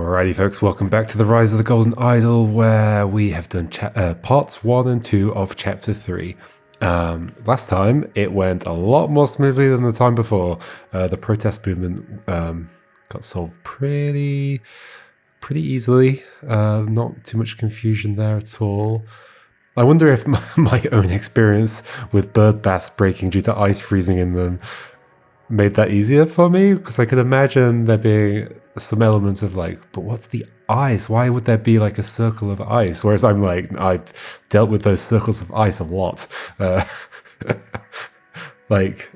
Alrighty, folks, welcome back to the Rise of the Golden Idol, where we have done parts 1 and 2 of Chapter 3. Last time, it went a lot more smoothly than the time before. The protest movement got solved pretty easily. Not too much confusion there at all. I wonder if my own experience with bird baths breaking due to ice freezing in them made that easier for me, because I could imagine there being some elements of like, but what's the ice? Why would there be like a circle of ice? Whereas I'm like, I've dealt with those circles of ice a lot. Like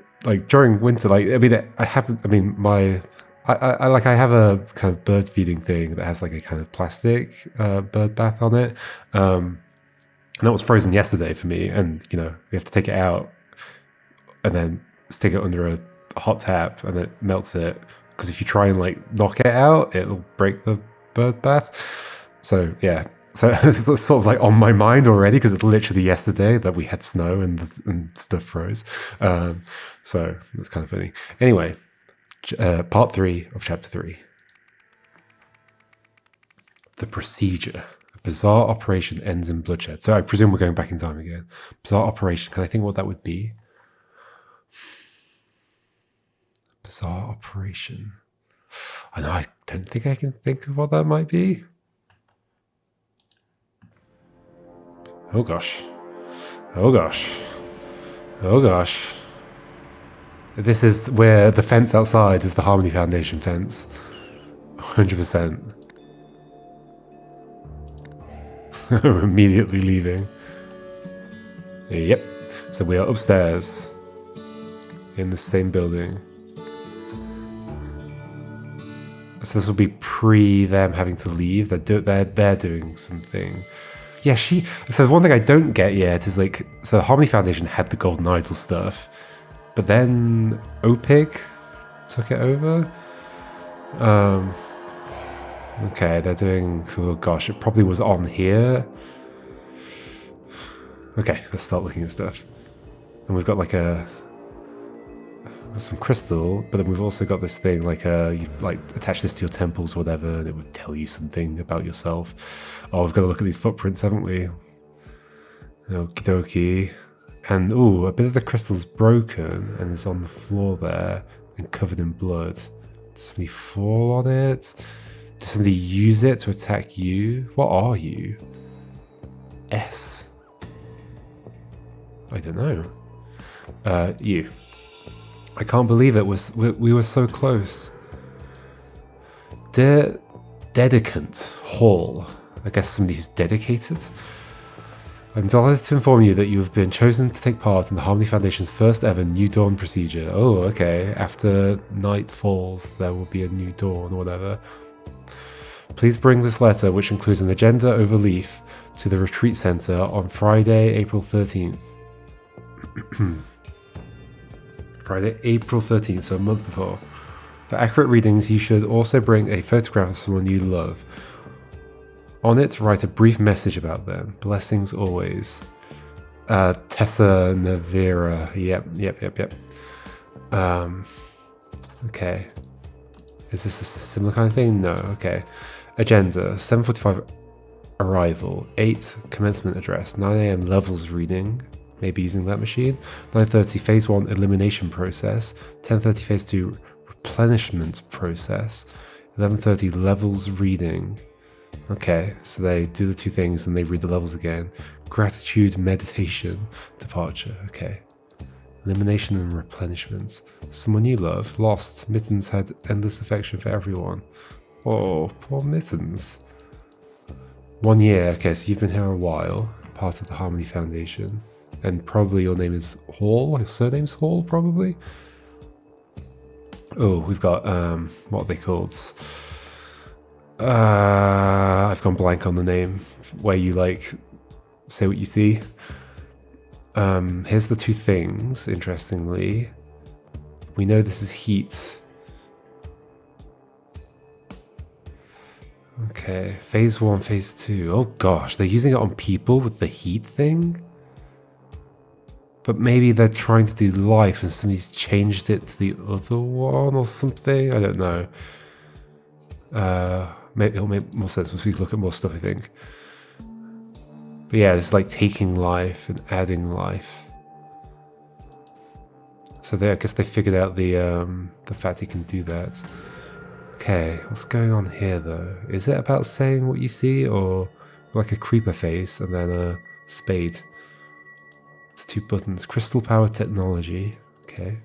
during winter, like, I mean, I haven't, I mean, I have a kind of bird feeding thing that has like a kind of plastic bird bath on it. And that was frozen yesterday for me. And, you know, we have to take it out and then stick it under a hot tap and it melts it, because if you try and like knock it out, it'll break the bird bath. So yeah, so it's sort of like on my mind already, because it's literally yesterday that we had snow and stuff froze. So it's kind of funny. Anyway, part 3 of chapter 3. The procedure. A bizarre operation ends in bloodshed. So I presume we're going back in time again. Bizarre operation. Can I think what that would be? Bizarre operation. I know, I don't think I can think of what that might be. Oh gosh. Oh gosh. Oh gosh. This is where the fence outside is the Harmony Foundation fence. 100%. We're immediately leaving. Yep. So we are upstairs in the same building. So this will be pre them having to leave. They're doing something. Yeah, so the one thing I don't get yet is like, so the Harmony Foundation had the Golden Idol stuff, but then OPIG took it over. Okay, they're doing, oh gosh, it probably was on here. Okay, let's start looking at stuff. And we've got like some crystal, but then we've also got this thing like you like attach this to your temples or whatever, and it would tell you something about yourself. Oh, we've got to look at these footprints, haven't we? Okie dokie. And ooh, a bit of the crystal's broken and is on the floor there and covered in blood. Did somebody fall on it? Did somebody use it to attack you? What are you? S. I don't know. You. I can't believe it. We were so close. Dedicant Hall. I guess somebody who's dedicated. I'm delighted to inform you that you have been chosen to take part in the Harmony Foundation's first ever New Dawn procedure. Oh, okay. After night falls, there will be a new dawn or whatever. Please bring this letter, which includes an agenda overleaf, to the retreat center on Friday, April 13th. Friday, April 13th, so a month before. For accurate readings, you should also bring a photograph of someone you love. On it, write a brief message about them. Blessings always. Tessa Navira. Yep. Okay. Is this a similar kind of thing? No, okay. Agenda, 7:45 arrival, 8 commencement address, 9 AM levels reading. Maybe using that machine. 9:30 phase 1 elimination process. 10:30 phase 2 replenishment process. 11:30 levels reading. Okay, so they do the 2 things and they read the levels again. Gratitude meditation departure. Okay. Elimination and replenishment. Someone you love. Lost. Mittens had endless affection for everyone. Oh, poor Mittens. 1 year. Okay, so you've been here a while. Part of the Harmony Foundation. And probably your name is Hall, your surname's Hall, probably. Oh, we've got, what are they called? I've gone blank on the name, where you, like, say what you see. Here's the 2 things, interestingly. We know this is heat. Okay, phase 1, phase 2. Oh gosh, they're using it on people with the heat thing? But maybe they're trying to do life and somebody's changed it to the other one or something. I don't know. Maybe it'll make more sense once we look at more stuff, I think. But yeah, it's like taking life and adding life. So I guess they figured out the fact he can do that. Okay, what's going on here though? Is it about saying what you see, or like a creeper face and then a spade? It's 2 buttons. Crystal power technology. Okay.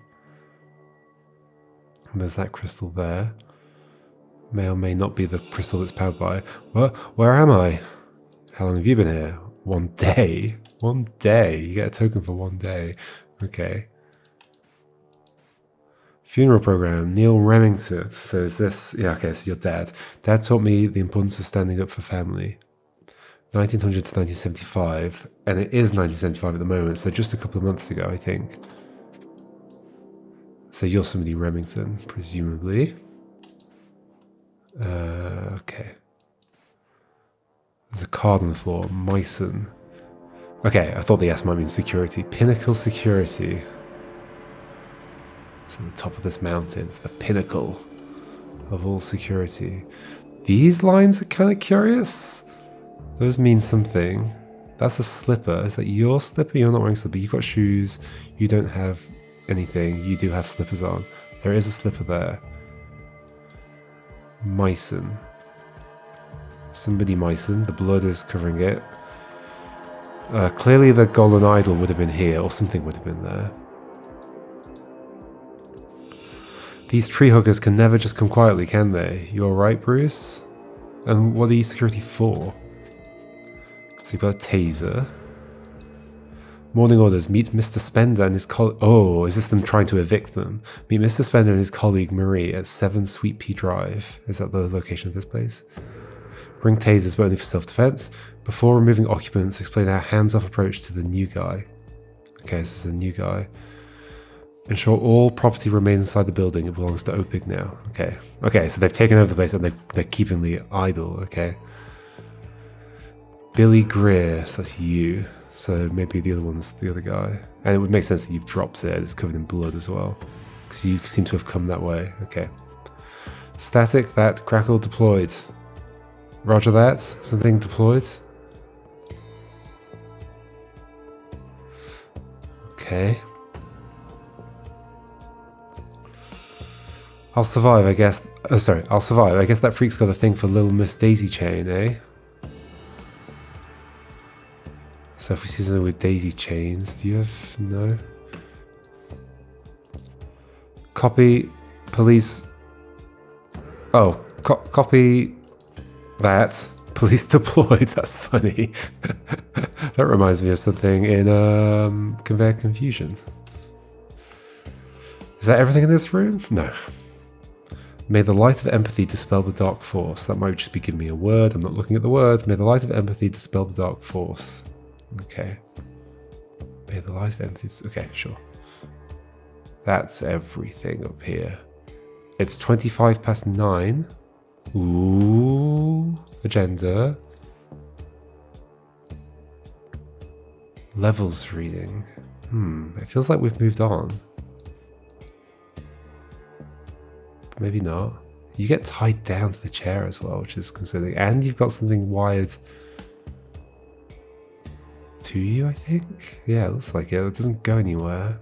And there's that crystal there. May or may not be the crystal it's powered by. What? Where am I? How long have you been here? 1 day? 1 day? You get a token for 1 day. Okay. Funeral program, Neil Remington. So is this... Yeah, okay, so your dad. Dad taught me the importance of standing up for family. 1900 to 1975. And it is 1975 at the moment, so just a couple of months ago, I think. So you're somebody Remington, presumably. Okay. There's a card on the floor. Myson. Okay, I thought the S might mean security. Pinnacle security. It's at the top of this mountain. It's the pinnacle of all security. These lines are kind of curious. Those mean something. That's a slipper. Is that your slipper? You're not wearing a slipper. You've got shoes. You don't have anything. You do have slippers on. There is a slipper there. Myson. Somebody Myson. The blood is covering it. Clearly the golden idol would have been here, or something would have been there. These tree huggers can never just come quietly, can they? You alright, Bruce? And what are you security for? So you've got a taser. Morning orders. Meet Mr. Spender and his colleague... Oh, is this them trying to evict them? Meet Mr. Spender and his colleague Marie at 7 Sweet Pea Drive. Is that the location of this place? Bring tasers, but only for self-defense. Before removing occupants, explain our hands-off approach to the new guy. Okay, this is a new guy. Ensure all property remains inside the building. It belongs to OPIG now. Okay. Okay, so they've taken over the place and they're keeping the idol. Okay. Billy Greer. So that's you. So maybe the other one's the other guy. And it would make sense that you've dropped it. It's covered in blood as well. Because you seem to have come that way. Okay. Static. That. Crackle deployed. Roger that. Something deployed. Okay. I'll survive, I guess. Oh, sorry. I'll survive. I guess that freak's got a thing for Little Miss Daisy Chain, eh? So if we see something with daisy chains, do you have... No? Copy... Police... Oh. Copy... That. Police deployed. That's funny. That reminds me of something in Conveyor Confusion. Is that everything in this room? No. May the light of empathy dispel the dark force. That might just be giving me a word. I'm not looking at the words. May the light of empathy dispel the dark force. Okay. May the light of empathy... Okay, sure. That's everything up here. It's 9:25. Ooh. Agenda. Levels reading. It feels like we've moved on. But maybe not. You get tied down to the chair as well, which is concerning. And you've got something wired to you, I think? Yeah, it looks like it. It doesn't go anywhere.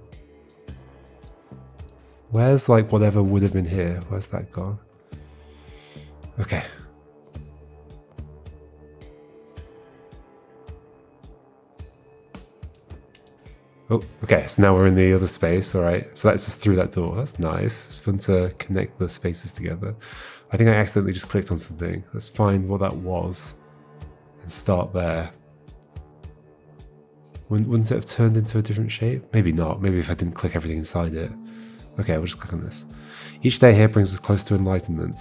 Where's like whatever would have been here? Where's that gone? Okay. Oh, okay, so now we're in the other space, alright. So that's just through that door. That's nice. It's fun to connect the spaces together. I think I accidentally just clicked on something. Let's find what that was and start there. Wouldn't it have turned into a different shape? Maybe not. Maybe if I didn't click everything inside it. Okay, we'll just click on this. Each day here brings us close to enlightenment.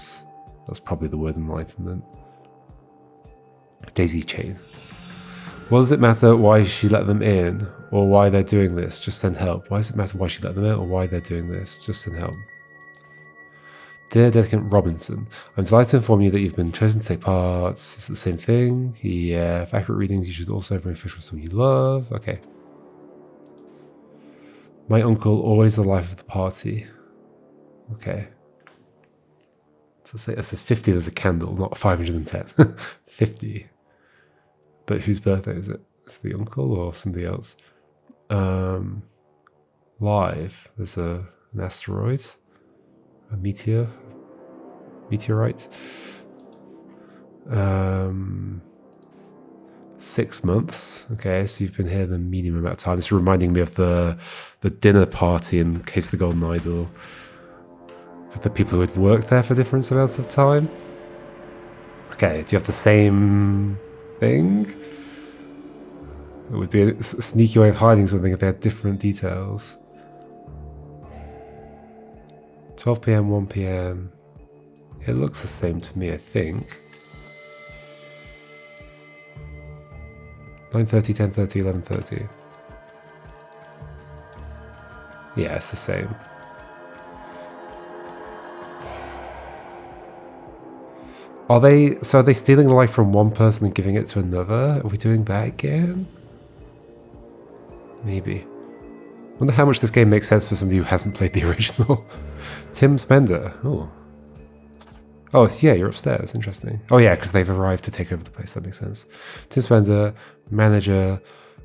That's probably the word enlightenment. Daisy chain. What does it matter why she let them in or why they're doing this? Just send help. Why does it matter why she let them in or why they're doing this? Just send help. Dear Dedicant Robinson, I'm delighted to inform you that you've been chosen to take part. Is it the same thing? Yeah, for accurate readings, you should also bring fish from someone you love. Okay. My uncle, always the life of the party. Okay. So say it says 50, there's a candle, not 510. 50. But whose birthday is it? Is it the uncle or somebody else? Live, there's an asteroid, a meteorite. 6 months. Okay, so you've been here the medium amount of time. It's reminding me of the dinner party in Case of the Golden Idol, with the people who had worked there for different amounts of time. Okay, do you have the same thing? It would be a sneaky way of hiding something if they had different details. 12 p.m, 1 p.m. It looks the same to me, I think. 9:30, 10:30, 11:30. Yeah, it's the same. Are they stealing life from one person and giving it to another? Are we doing that again? Maybe. Wonder how much this game makes sense for somebody who hasn't played the original. Tim Spender. Oh. Oh, yeah, you're upstairs. Interesting. Oh, yeah, because they've arrived to take over the place. That makes sense. Tim Spender, manager,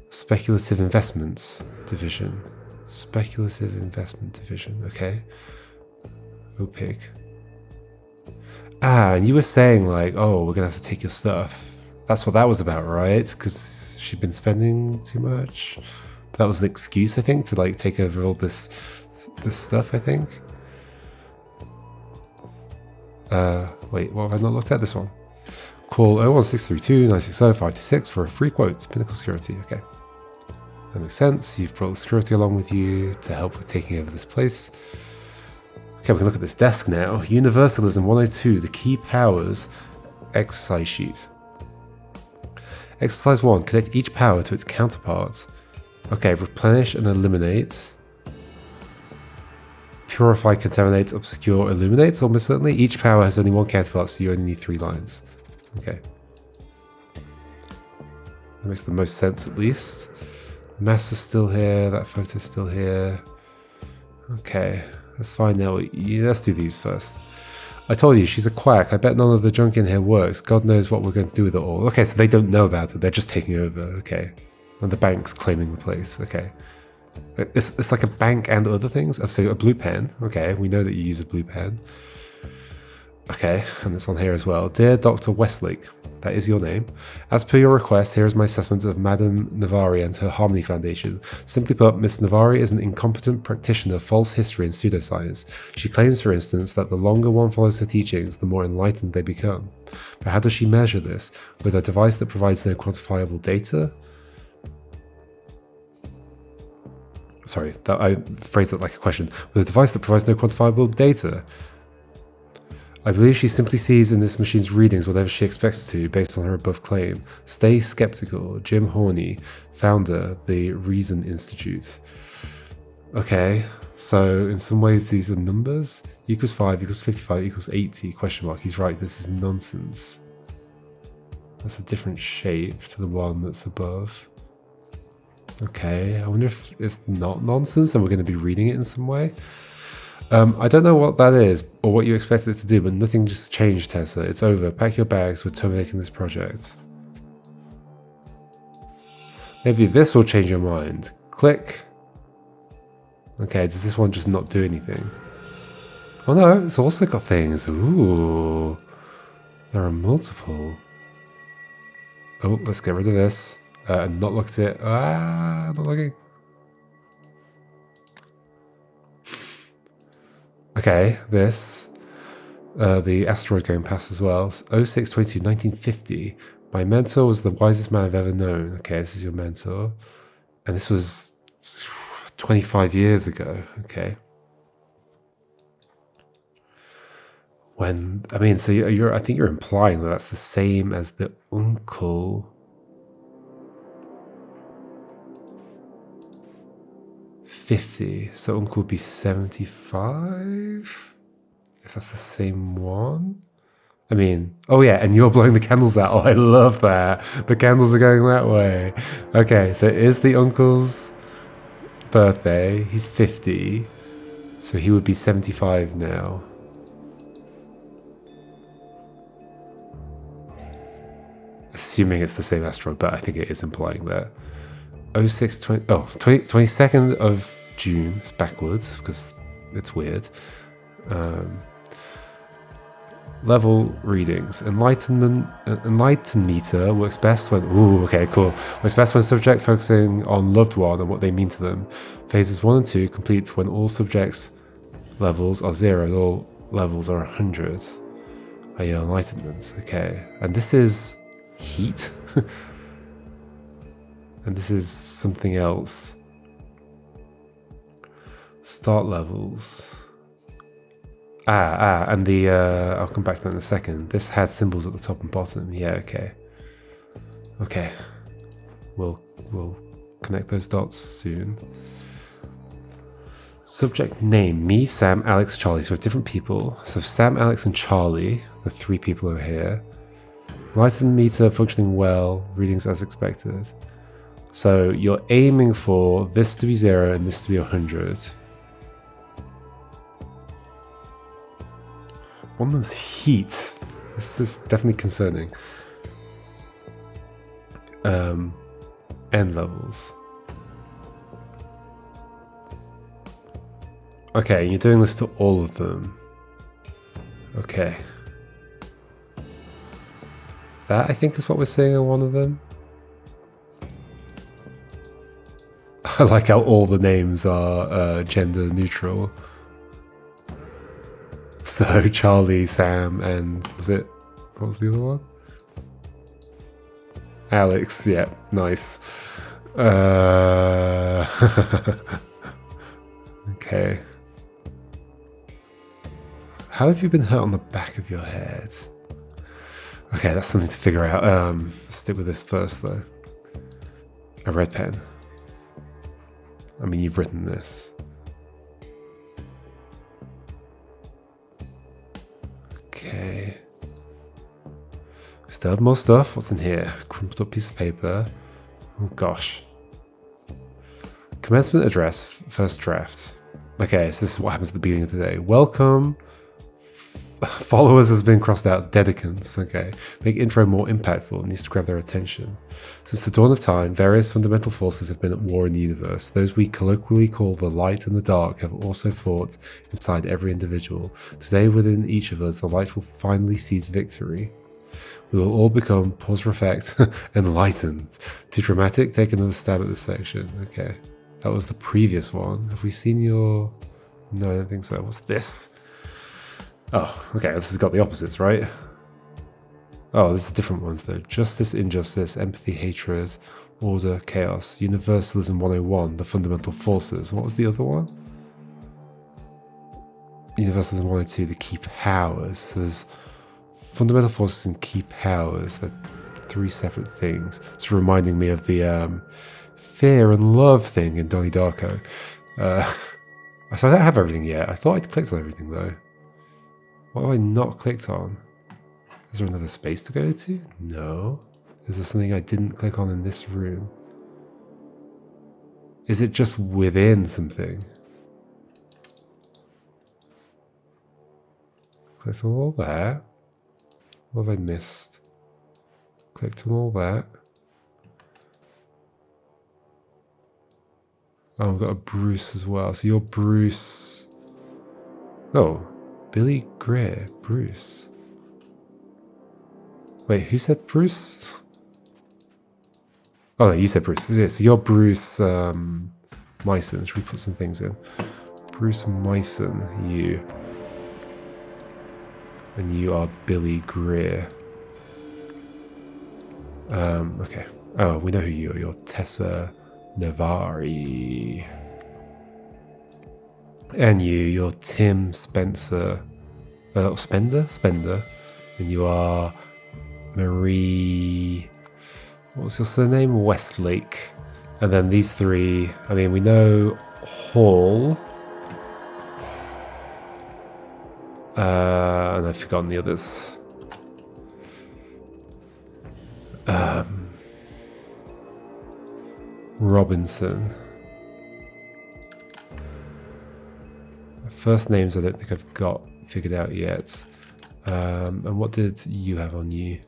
speculative investment division. Speculative investment division. Okay. OPIG. Ah, and you were saying, like, oh, we're going to have to take your stuff. That's what that was about, right? Because she'd been spending too much. But that was the excuse, I think, to, like, take over all this stuff, I think. Wait, what have I not looked at? This one. Call 01632-960-526 for a free quote. Pinnacle Security. Okay. That makes sense. You've brought the security along with you to help with taking over this place. Okay, we can look at this desk now. Universalism 102, the key powers exercise sheet. Exercise 1, connect each power to its counterpart. Okay, replenish and eliminate. Purify, contaminate, obscure, illuminate. Almost certainly. Each power has only one counterpart, so you only need 3 lines. Okay. That makes the most sense, at least. The mask is still here. That photo's still here. Okay. Let's find out. Let's do these first. I told you, she's a quack. I bet none of the junk in here works. God knows what we're going to do with it all. Okay, so they don't know about it. They're just taking over. Okay. And the bank's claiming the place. Okay. It's like a bank and other things. I've said a blue pen. Okay, we know that you use a blue pen. Okay, and it's on here as well. Dear Dr. Westlake, that is your name. As per your request, here is my assessment of Madame Navari and her Harmony Foundation. Simply put, Miss Navari is an incompetent practitioner of false history and pseudoscience. She claims, for instance, that the longer one follows her teachings, the more enlightened they become. But how does she measure this? With a device that provides no quantifiable data? Sorry, I phrased it like a question. With a device that provides no quantifiable data. I believe she simply sees in this machine's readings whatever she expects to, based on her above claim. Stay skeptical. Jim Horney, founder, the Reason Institute. Okay, so in some ways these are numbers. Equals 5, equals 55, equals 80, question mark. He's right, this is nonsense. That's a different shape to the one that's above. Okay, I wonder if it's not nonsense and we're going to be reading it in some way. I don't know what that is or what you expected it to do, but nothing just changed, Tessa. It's over. Pack your bags. We're terminating this project. Maybe this will change your mind. Click. Okay, does this one just not do anything? Oh no, it's also got things. Ooh. There are multiple. Oh, let's get rid of this. And not look at it. Ah, not looking. Okay, this. The asteroid going past as well. 0622, 1950. My mentor was the wisest man I've ever known. Okay, this is your mentor. And this was 25 years ago. Okay. When, I mean, so I think you're implying that that's the same as the uncle. 50, so uncle would be 75, if that's the same one. I mean, oh yeah, and you're blowing the candles out. Oh, I love that. The candles are going that way. Okay, so it is the uncle's birthday. He's 50, so he would be 75 now. assuming it's the same asteroid, but I think it is implying that. 22nd of June. It's backwards because it's weird. Level readings. Enlighten meter works best when... Ooh, okay, cool. Works best when subject focusing on loved one and what they mean to them. Phases 1 and 2 complete when all subjects levels are 0 and all levels are 100. Oh yeah, enlightenment. Okay. And this is heat. And this is something else. Start levels. And the, I'll come back to that in a second. This had symbols at the top and bottom. Yeah, okay. Okay. We'll connect those dots soon. Subject name, me, Sam, Alex, Charlie. So we have different people. So Sam, Alex, and Charlie, the 3 people over here. Enlightened meter functioning well, readings as expected. So you're aiming for this to be 0 and this to be 100. One of them's heat. This is definitely concerning. End levels. Okay, you're doing this to all of them. Okay. That, I think, is what we're seeing on one of them. I like how all the names are gender neutral. So Charlie, Sam, and what was the other one? Alex, yeah, nice. Okay. How have you been hurt on the back of your head? Okay, that's something to figure out. Let's stick with this first though. A red pen. I mean, you've written this. Okay. We still have more stuff. What's in here? Crumpled up piece of paper. Oh gosh. Commencement address, first draft. Okay, so this is what happens at the beginning of the day. Welcome. Followers has been crossed out. Dedicants. Okay. Make intro more impactful. It needs to grab their attention. Since the dawn of time, various fundamental forces have been at war in the universe. Those we colloquially call the light and the dark have also fought inside every individual. Today, within each of us, the light will finally seize victory. We will all become, pause for effect, enlightened. Too dramatic? Take another stab at this section. Okay. That was the previous one. Have we seen your... No, I don't think so. What's this? Oh, okay, this has got the opposites, right? Oh, this is different ones though. Justice, injustice, empathy, hatred, order, chaos, universalism 101, the fundamental forces. What was the other one? Universalism 102, the key powers. So there's fundamental forces and key powers. They're 3 separate things. It's reminding me of the fear and love thing in Donnie Darko. So I don't have everything yet. I thought I'd clicked on everything though. What have I not clicked on? Is there another space to go to? No. Is there something I didn't click on in this room? Is it just within something? Clicked on all that. What have I missed? Clicked on all that. Oh, I've got a Bruce as well. So you're Bruce. Oh. Billy Greer, Bruce. Wait, who said Bruce? Oh no, you said Bruce. Yeah, so you're Bruce Myson. Should we put some things in? Bruce Myson, you. And you are Billy Greer. Okay. Oh, we know who you are. You're Tessa Navari. And you're Tim Spencer, Spender, and you are Marie, what's your surname? Westlake. And then these 3, I mean, we know Hall, and I've forgotten the others. Robinson. First names I don't think I've got figured out yet. And what did you have on you?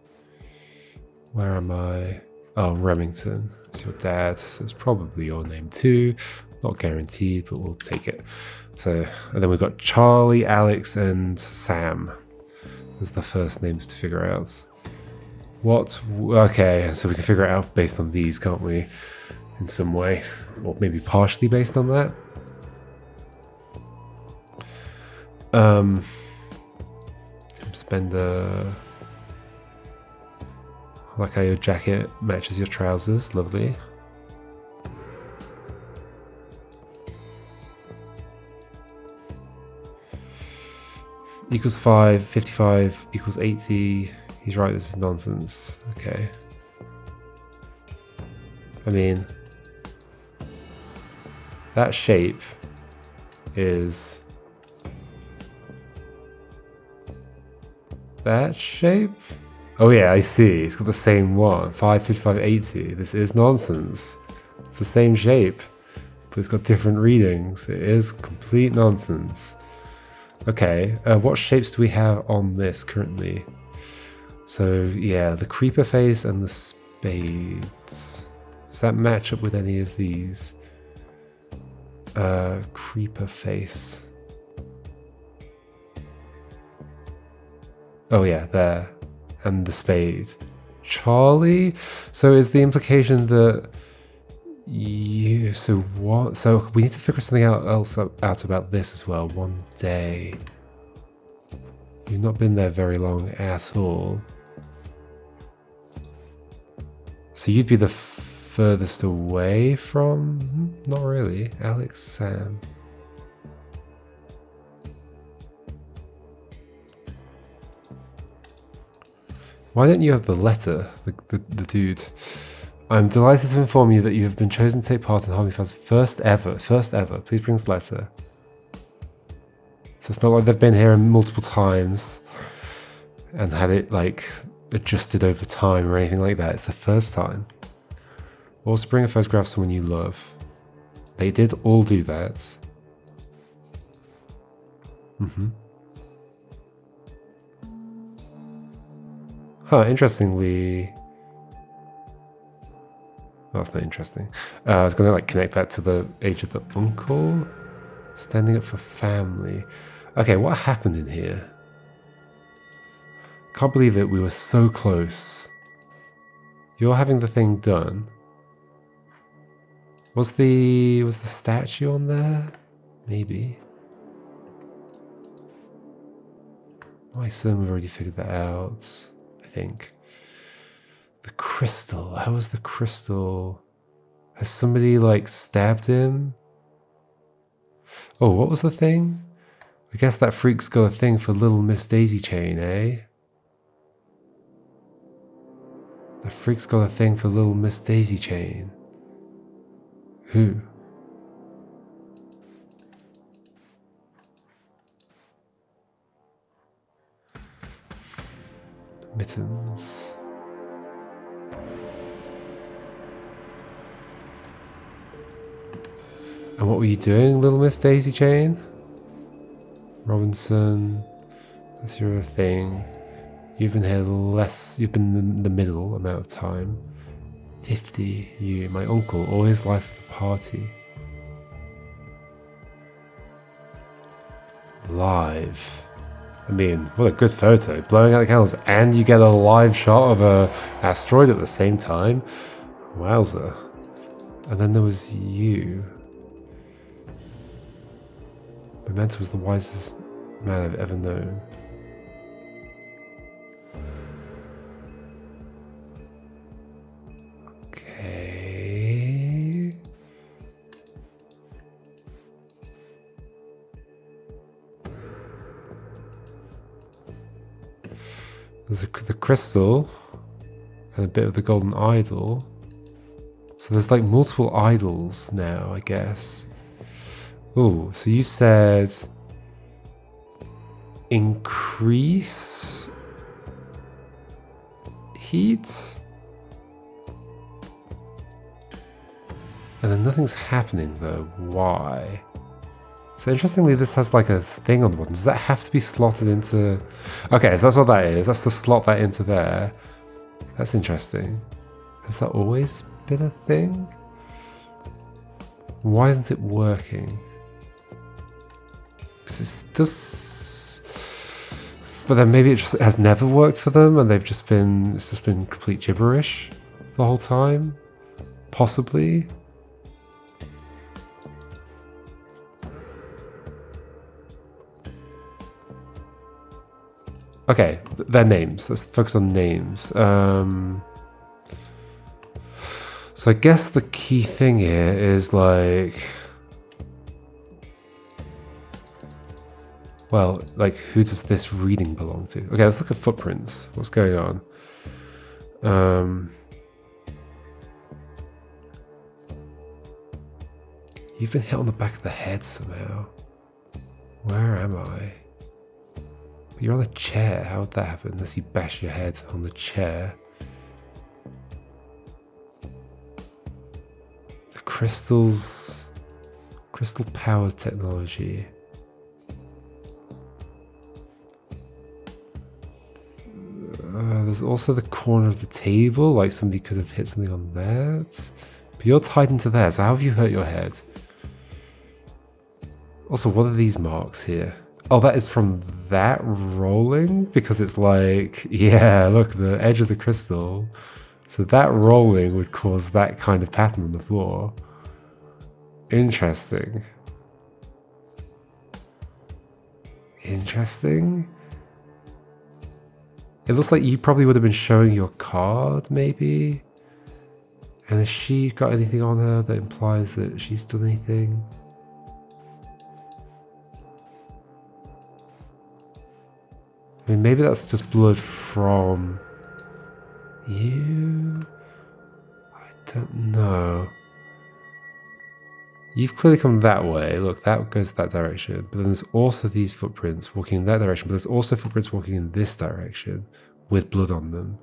Where am I? Oh, Remington. It's your dad, so it's probably your name too. Not guaranteed, but we'll take it. So, and then we've got Charlie, Alex, and Sam as the first names to figure out. What? Okay, so we can figure it out based on these, can't we? In some way, or maybe partially based on that. Spender. I like how your jacket matches your trousers. Lovely. Equals 5, 55 equals 80. He's right, this is nonsense. Okay. I mean, that shape is that shape? Oh yeah, I see. It's got the same one. 5, 55, 80. This is nonsense. It's the same shape, but it's got different readings. It is complete nonsense. Okay, what shapes do we have on this currently? So yeah, the creeper face and the spades. Does that match up with any of these? Creeper face. Oh yeah, there. And the spade. Charlie? So is the implication that you... So what? So we need to figure something else out about this as well. One day. You've not been there very long at all. So you'd be the furthest away from... Not really. Alex, Sam. Why don't you have the letter, the dude? I'm delighted to inform you that you have been chosen to take part in Harmony Fans' first ever, please bring us letter. So it's not like they've been here multiple times and had it like adjusted over time or anything like that. It's the first time. Also bring a photograph of someone you love. They did all do that. Huh, interestingly... Oh, that's not interesting. I was gonna like connect that to the age of the uncle. Standing up for family. Okay, what happened in here? Can't believe it, we were so close. You're having the thing done. Was the statue on there? Maybe. I assume we've already figured that out. I think. The crystal. How was the crystal? Has somebody like stabbed him? Oh, what was the thing? I guess that freak's got a thing for little Miss Daisy Chain, eh? That freak's got a thing for little Miss Daisy Chain. Who? Mittens. And what were you doing, little Miss Daisy Chain? Robinson, that's your thing. You've been here you've been in the middle amount of time. 50, you, my uncle, all his life at the party. Live. I mean, what a good photo. Blowing out the candles and you get a live shot of a asteroid at the same time. Wowza. And then there was you. Memento was the wisest man I've ever known. Okay. There's the crystal and a bit of the golden idol. So there's like multiple idols now, I guess. Oh, so you said increase heat? And then nothing's happening though. Why? So interestingly, this has like a thing on the bottom. Does that have to be slotted into... Okay, so that's what that is. That's to slot that into there. That's interesting. Has that always been a thing? Why isn't it working? Because it does... But then maybe it just has never worked for them and it's just been complete gibberish the whole time? Possibly? Okay, their names. Let's focus on names. So I guess the key thing here is like... Well, like, who does this reading belong to? Okay, let's look at footprints. What's going on? You've been hit on the back of the head somehow. Where am I? But you're on a chair. How would that happen? Unless you bash your head on the chair. The crystals... Crystal powered technology. There's also the corner of the table, like somebody could have hit something on that. But you're tied into there, so how have you hurt your head? Also, what are these marks here? Oh, that is from that rolling? Because it's like, yeah, look, the edge of the crystal. So that rolling would cause that kind of pattern on the floor. Interesting. Interesting. It looks like you probably would have been showing your card, maybe? And has she got anything on her that implies that she's done anything? I mean, maybe that's just blood from you? I don't know. You've clearly come that way. Look, that goes that direction. But then there's also these footprints walking in that direction. But there's also footprints walking in this direction with blood on them.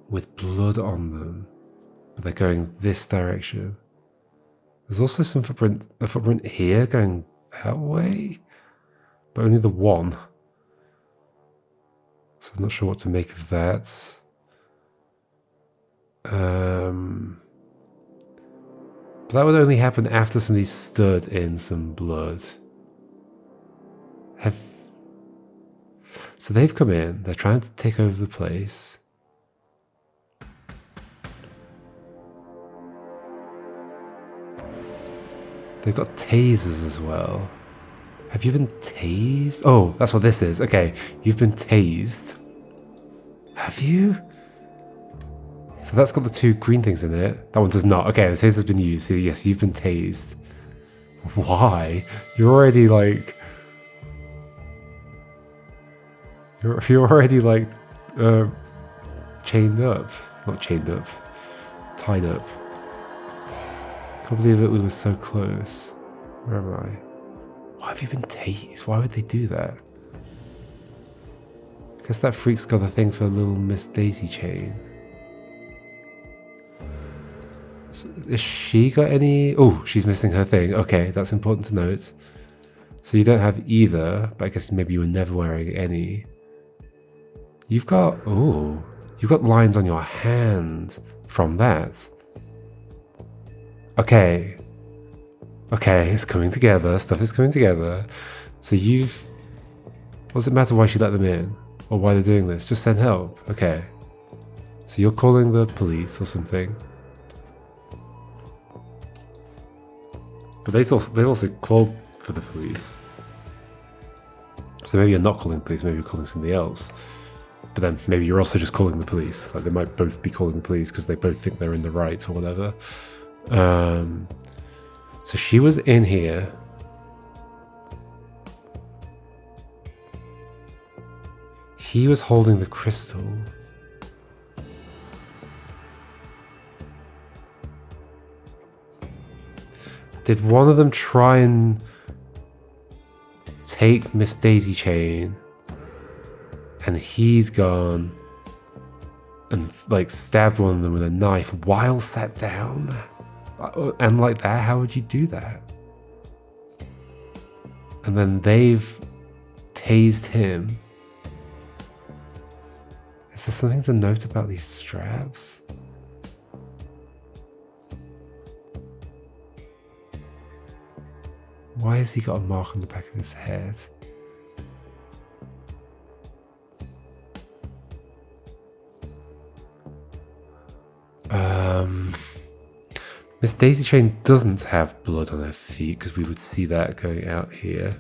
With blood on them. But they're going this direction. There's also some a footprint here going that way. But only the one. So I'm not sure what to make of that. But that would only happen after somebody stood in some blood. So they've come in, they're trying to take over the place. They've got tasers as well. Have you been tased? Oh, that's what this is. Okay, you've been tased. Have you? So that's got the two green things in it. That one does not. Okay, the taser's been used. So yes, you've been tased. Why? You're already like... You're already like... chained up. Not chained up. Tied up. Can't believe that we were so close. Where am I? Why have you been tased? Why would they do that? I guess that freak's got a thing for little Miss Daisy chain. Has she got any... Oh, she's missing her thing. Okay, that's important to note. So you don't have either, but I guess maybe you were never wearing any. You've got... Oh, you've got lines on your hand from that. Okay. Okay, it's coming together. Stuff is coming together. So you've... What does it matter why she let them in? Or why they're doing this? Just send help. Okay. So you're calling the police or something. But they've also called for the police. So maybe you're not calling the police, maybe you're calling somebody else. But then maybe you're also just calling the police. Like they might both be calling the police because they both think they're in the right or whatever. So she was in here. He was holding the crystal. Did one of them try and take Miss Daisy chain and he's gone and like stabbed one of them with a knife while sat down? And like that, how would you do that? And then they've tased him Is there something to note about these straps? Why has he got a mark on the back of his head? Miss Daisy Chain doesn't have blood on her feet because we would see that going out here.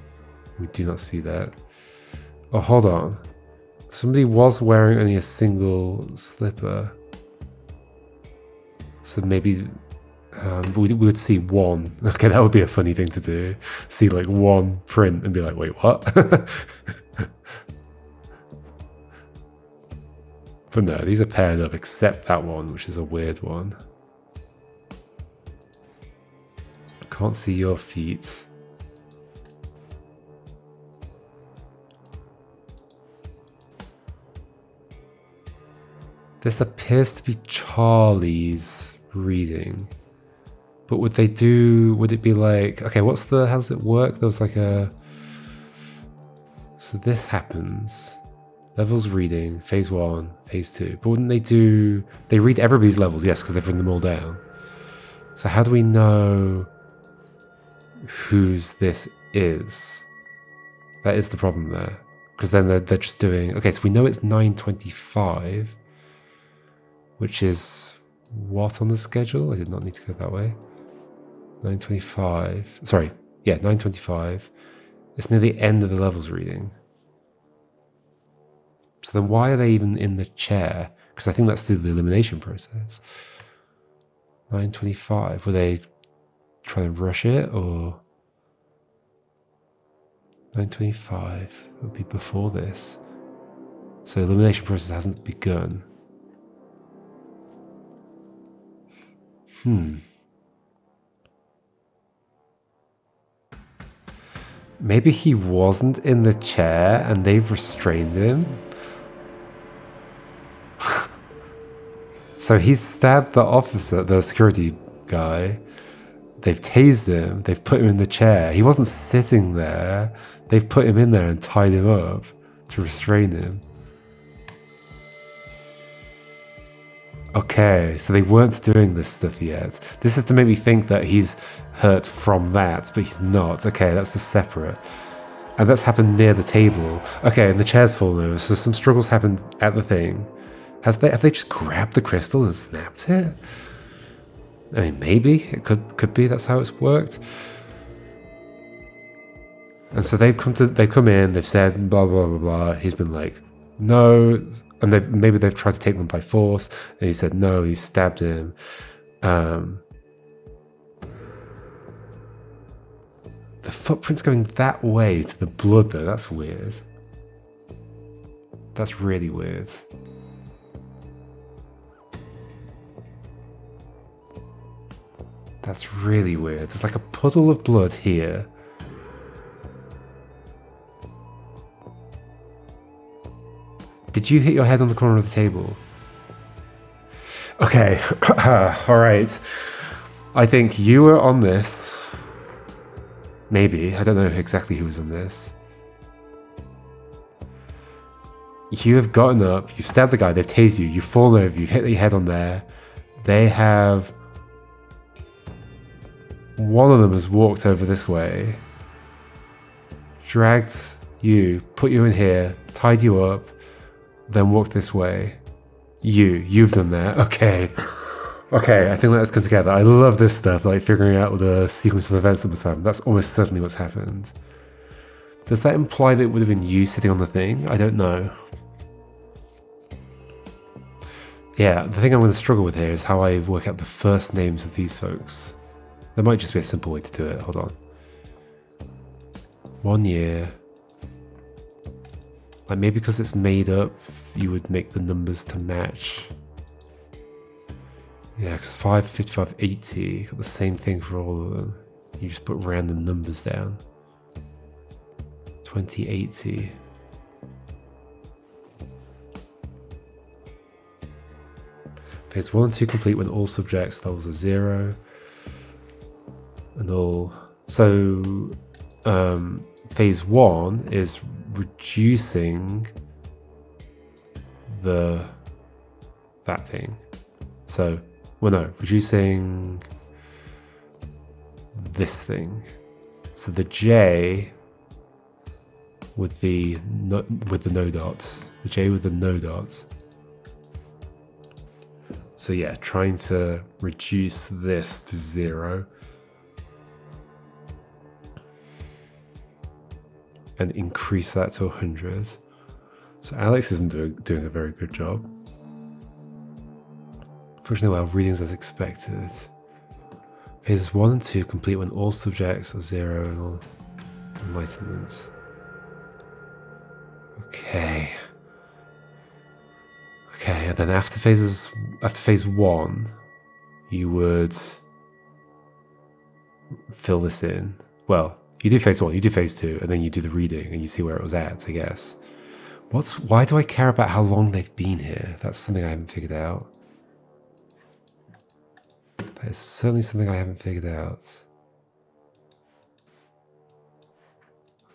We do not see that. Oh, hold on. Somebody was wearing only a single slipper. So maybe we would see one. Okay, that would be a funny thing to do. See like one print and be like, wait, what? But no, these are paired up except that one, which is a weird one. Can't see your feet. This appears to be Charlie's reading. But would it be like, okay, how does it work? There was like so this happens. Levels reading, phase 1, phase 2. But wouldn't they read everybody's levels, yes, because they've written them all down. So how do we know whose this is? That is the problem there. Because then they're just doing, okay, so we know it's 9:25, which is what on the schedule? I did not need to go that way. 9:25, sorry, yeah, 9:25. It's near the end of the levels reading. So then why are they even in the chair? Because I think that's through the elimination process. 9:25, were they trying to rush it, or 9:25 would be before this. So elimination process hasn't begun. Maybe he wasn't in the chair and they've restrained him. So he's stabbed the officer, the security guy. They've tased him. They've put him in the chair. He wasn't sitting there. They've put him in there and tied him up to restrain him. Okay, so they weren't doing this stuff yet. This is to make me think that he's hurt from that, but he's not. Okay, that's a separate. And that's happened near the table. Okay, and the chair's fallen over, so some struggles happened at the thing. Have they just grabbed the crystal and snapped it? I mean, maybe it could be that's how it's worked. And so they've come in, they've said blah blah blah blah. He's been like, no, and maybe they've tried to take them by force, and he said no. He stabbed him. The footprint's going that way to the blood though. That's weird. That's really weird. That's really weird. There's like a puddle of blood here. Did you hit your head on the corner of the table? Okay, all right. I think you were on this. Maybe. I don't know exactly who was on this. You have gotten up, you've stabbed the guy, they've tased you, you've fallen over, you've hit your head on there. They have... One of them has walked over this way, dragged you, put you in here, tied you up, then walked this way. You've done that. Okay. Okay, I think let's come together. I love this stuff, like figuring out the sequence of events that was happened. That's almost certainly what's happened. Does that imply that it would have been you sitting on the thing? I don't know. Yeah, the thing I'm going to struggle with here is how I work out the first names of these folks. There might just be a simple way to do it. Hold on. 1 year. Like maybe because it's made up, you would make the numbers to match. Yeah, because 5, 55, 80, got the same thing for all of them. You just put random numbers down. 2080. Phase 1 and 2 complete when all subjects levels are 0. And all. So, phase 1 is reducing that thing. So, well, no, reducing this thing. So the J with the no dot, the J with the no dot. So yeah, trying to reduce this to 0 and increase that to 100. So Alex isn't doing a very good job. Fortunately, well, readings as expected. Phases 1 and 2 complete when all subjects are 0 and all enlightenment. Okay. Okay, and then after phase 1, you would fill this in. Well, you do phase 1, you do phase 2, and then you do the reading and you see where it was at, I guess. Why do I care about how long they've been here? That's something I haven't figured out. That is certainly something I haven't figured out.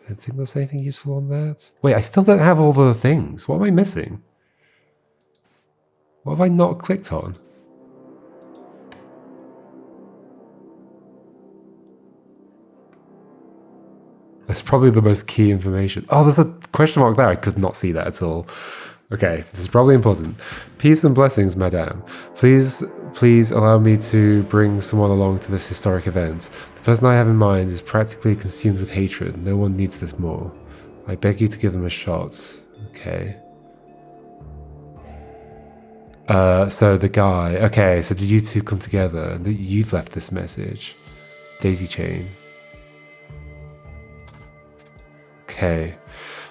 I don't think there's anything useful on that. Wait, I still don't have all the things. What am I missing? What have I not clicked on? That's probably the most key information. Oh, there's a question mark there. I could not see that at all. Okay, this is probably important. Peace and blessings, madame. Please allow me to bring someone along to this historic event. The person I have in mind is practically consumed with hatred. No one needs this more. I beg you to give them a shot. Okay. So the guy. Okay, so did you two come together? You've left this message. Daisy chain. Okay.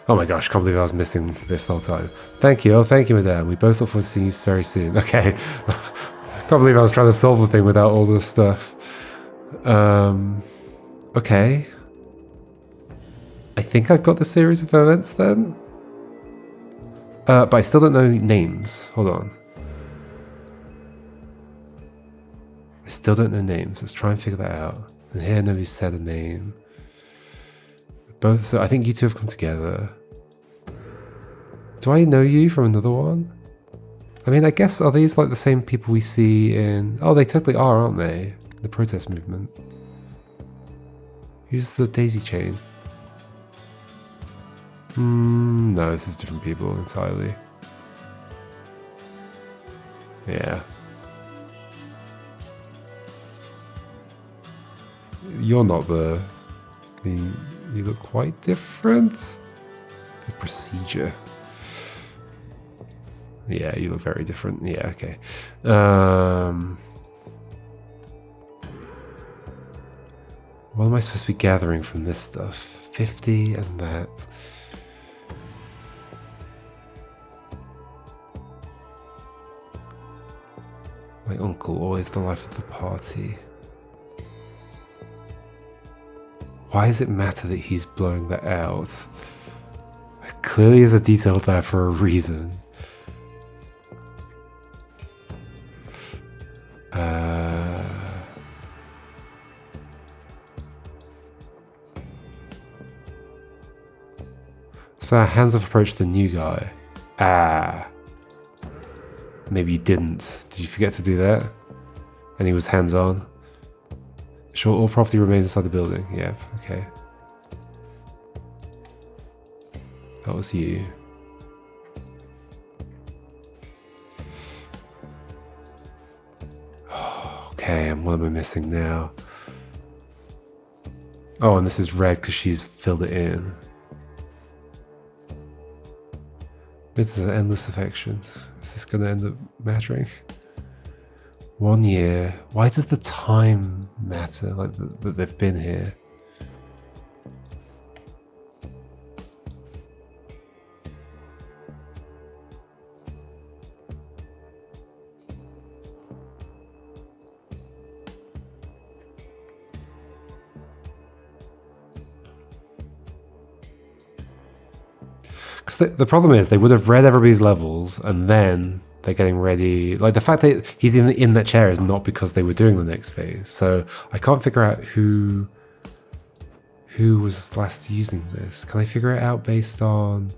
Oh my gosh, can't believe I was missing this the whole time. Thank you, madame. We both look forward to seeing you very soon. Okay. Can't believe I was trying to solve the thing without all this stuff. Okay. I think I've got the series of events then. But I still don't know names. Hold on. I still don't know names. Let's try and figure that out. And here nobody said a name. Both, so I think you two have come together. Do I know you from another one? I mean, I guess, are these like the same people we see in... Oh, they totally are, aren't they? The protest movement. Who's the daisy chain? No, this is different people entirely. Yeah. You're not the... I mean, you look quite different. The procedure. Yeah, you look very different. Yeah, okay. What am I supposed to be gathering from this stuff? 50 and that. My uncle, always the life of the party. Why does it matter that he's blowing that out? Clearly there's a detail there for a reason. So our hands-off approach to the new guy. Maybe you didn't. Did you forget to do that? And he was hands-on? Sure, all property remains inside the building. Yep, okay. That was you. Okay, and what am I missing now? Oh, and this is red because she's filled it in. It's an endless affection. Is this going to end up mattering? 1 year. Why does the time matter? Like that they've been here? Because the problem is they would have read everybody's levels and then they're getting ready. Like the fact that he's even in that chair is not because they were doing the next phase. So I can't figure out who was last using this. Can I figure it out based on...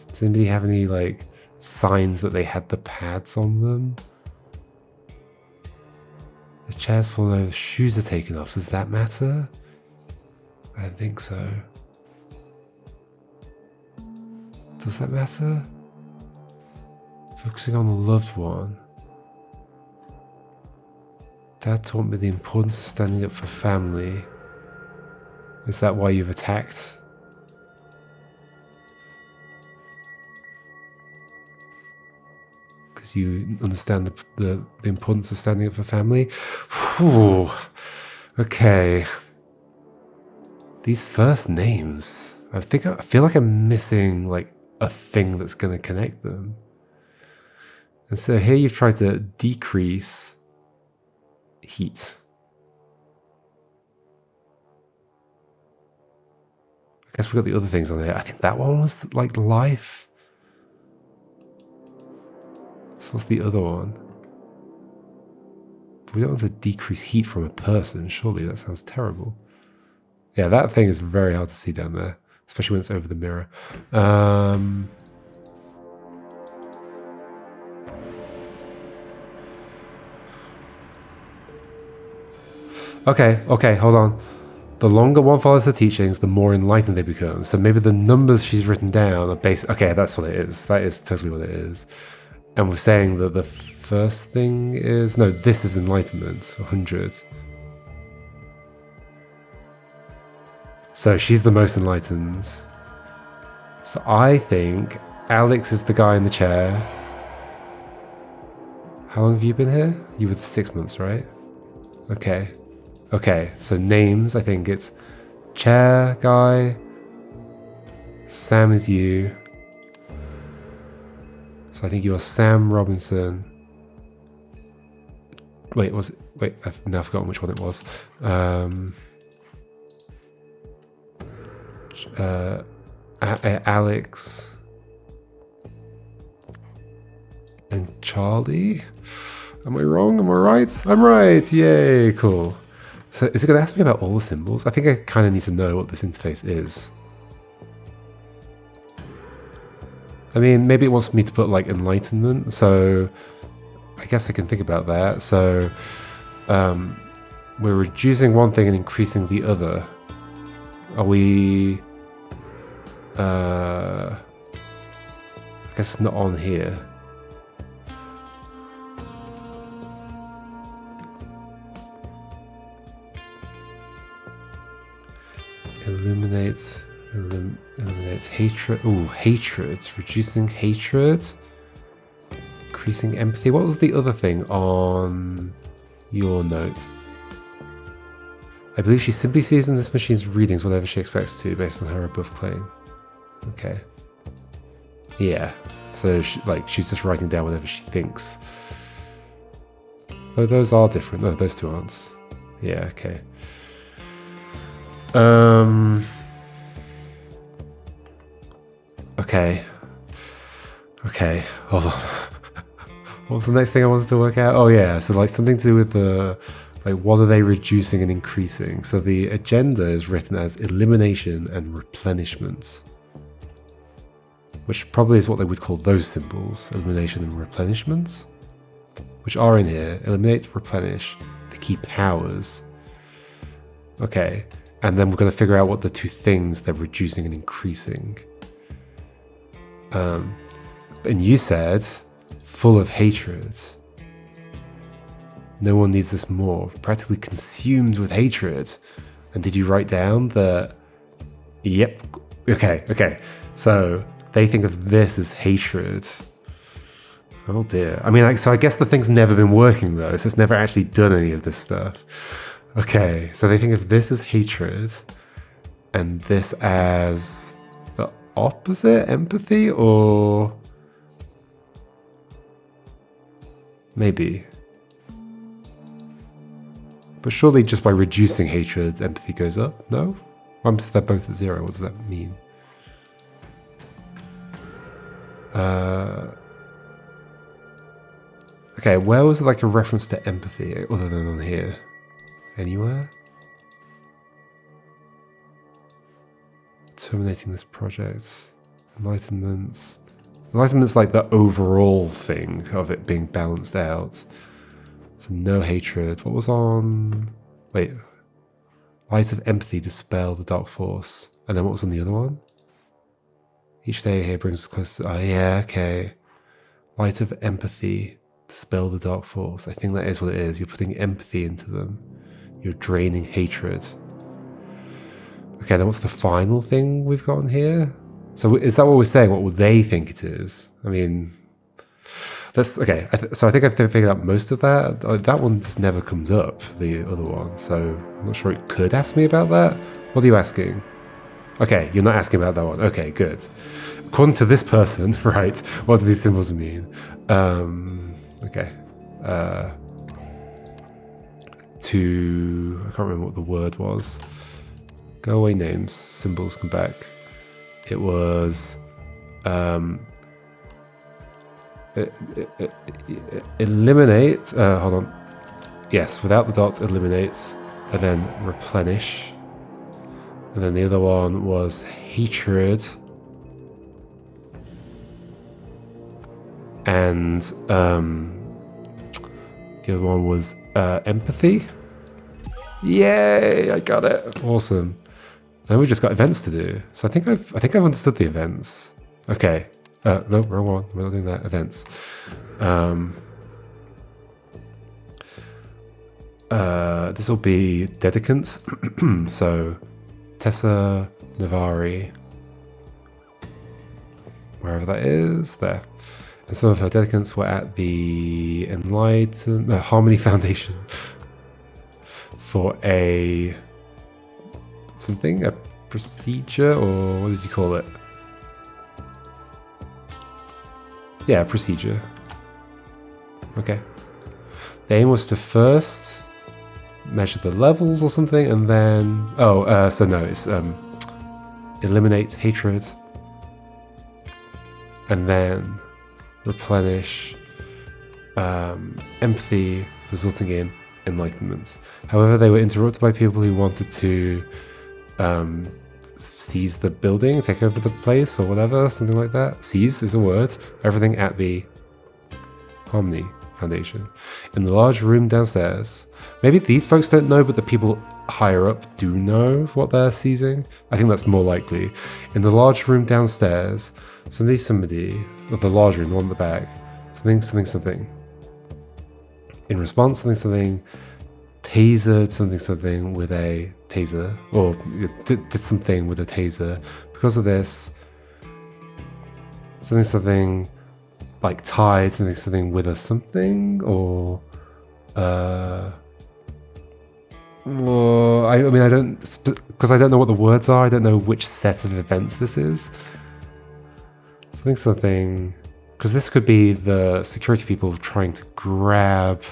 Does anybody have any like signs that they had the pads on them. The chair's fallen over, shoes are taken off. Does that matter? I don't think so. Does that matter? Focusing on the loved one. Dad taught me the importance of standing up for family. Is that why you've attacked? Because you understand the importance of standing up for family? Whew. Okay. These first names. I feel like I'm missing like a thing that's going to connect them. And so here you've tried to decrease heat. I guess we've got the other things on there. I think that one was like life. So what's the other one? We don't want to decrease heat from a person, surely. That sounds terrible. Yeah, that thing is very hard to see down there, especially when it's over the mirror. Okay, hold on. The longer one follows her teachings, the more enlightened they become. So maybe the numbers she's written down are based... Okay, that's what it is. That is totally what it is. And we're saying that the first thing is... No, this is enlightenment, 100. So she's the most enlightened. So I think Alex is the guy in the chair. How long have you been here? You were 6 months, right? Okay, so names, I think it's chair guy. Sam is you. So I think you are Sam Robinson. Wait, was it? Wait, I've now forgotten which one it was. Alex and Charlie. Am I wrong? Am I right? I'm right. Yay, cool. So is it going to ask me about all the symbols? I think I kind of need to know what this interface is. I mean, maybe it wants me to put like enlightenment. So I guess I can think about that. So we're reducing one thing and increasing the other. Are we... I guess it's not on here. Eliminates hatred. Ooh, hatred. Reducing hatred. Increasing empathy. What was the other thing on your note? I believe she simply sees in this machine's readings whatever she expects to based on her above claim. Okay. Yeah. So she's just writing down whatever she thinks. Oh, those are different. No, those two aren't. Yeah, okay. Okay, hold on. What was the next thing I wanted to work out? Oh yeah, so like something to do with the, like what are they reducing and increasing? So the agenda is written as elimination and replenishment, which probably is what they would call those symbols, elimination and replenishment, which are in here. Eliminate, replenish, the key powers. Okay. And then we're going to figure out what the two things they're reducing and increasing. And you said, full of hatred. No one needs this more. Practically consumed with hatred. And did you write down that... Yep. Okay. So they think of this as hatred. Oh dear. I mean, so I guess the thing's never been working though. So it's never actually done any of this stuff. Okay, so they think of this as hatred and this as the opposite, empathy, or maybe. But surely just by reducing hatred, empathy goes up, no? What if they're both at 0? What does that mean? Okay, where was like a reference to empathy other than on here? Anywhere? Terminating this project. Enlightenment. Enlightenment's like the overall thing of it being balanced out. So no hatred. What was on... Wait. Light of empathy, dispel the dark force. And then what was on the other one? Each day here brings us closer... Oh yeah, okay. Light of empathy, dispel the dark force. I think that is what it is. You're putting empathy into them. You're draining hatred. Okay, then what's the final thing we've got on here? So is that what we're saying? What will they think it is? I mean, that's okay. So I think I've figured out most of that. That one just never comes up, the other one. So I'm not sure it could ask me about that. What are you asking? Okay, you're not asking about that one. Okay, good. According to this person, right, what do these symbols mean? Okay. I can't remember what the word was. Go away names, symbols come back. It was eliminate, hold on. Yes, without the dots, eliminate, and then replenish. And then the other one was hatred. And the other one was empathy. Yay, I got it. Awesome. And we just got events to do. So I think I've understood the events. Okay. No, wrong one. We're not doing that. Events. This will be dedicants. So Tessa Navari, wherever that is, there. And some of her dedicants were at the Harmony Foundation for a procedure, or what did you call it? Yeah, a procedure. Okay. The aim was to first measure the levels or something, and then so no, it's eliminate hatred, and then replenish empathy, resulting in enlightenment. However, they were interrupted by people who wanted to seize the building, take over the place, or whatever, something like that. Seize is a word. Everything at the Harmony Foundation. In the large room downstairs. Maybe these folks don't know, but the people higher up do know what they're seizing. I think that's more likely. In the large room downstairs, somebody, or the large room, the one at the back, something. In response, something, tasered something with a taser, or did something with a taser. Because of this, something like tied something with a something, or well, I mean, I don't, because I don't know what the words are. I don't know which set of events this is. Something, because this could be the security people trying to grab.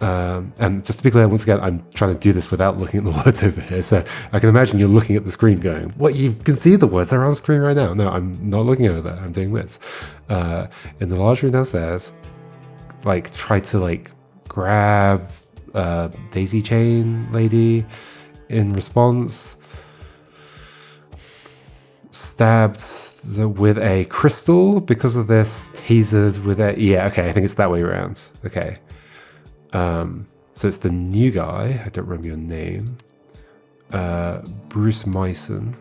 And just to be clear, once again, I'm trying to do this without looking at the words over here. So I can imagine you're looking at the screen going, what, you can see the words, they're on screen right now. No, I'm not looking over that. I'm doing this. In the large room downstairs, try to grab daisy chain lady. In response, stabbed with a crystal. Because of this, tasered with a, yeah, okay, I think it's that way around. Okay. So it's the new guy, I don't remember your name, Bruce Myson.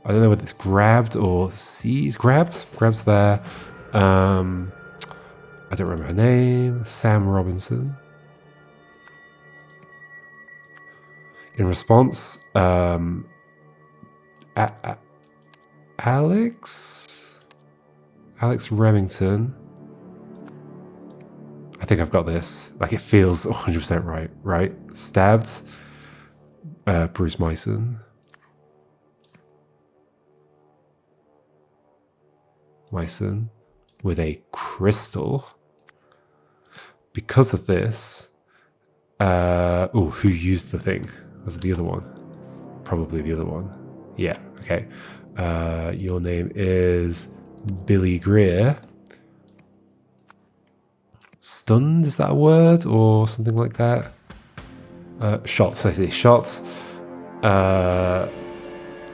I don't know whether it's grabbed or seized. Grabs there. I don't remember her name, Sam Robinson. In response, Alex Remington. I think I've got this. It feels 100% right? Stabbed Bruce Myson. With a crystal. Because of this, who used the thing? Was it the other one? Probably the other one. Yeah, okay. Your name is Billy Greer. Stunned, is that a word? Or something like that? Shots, I see. Shots.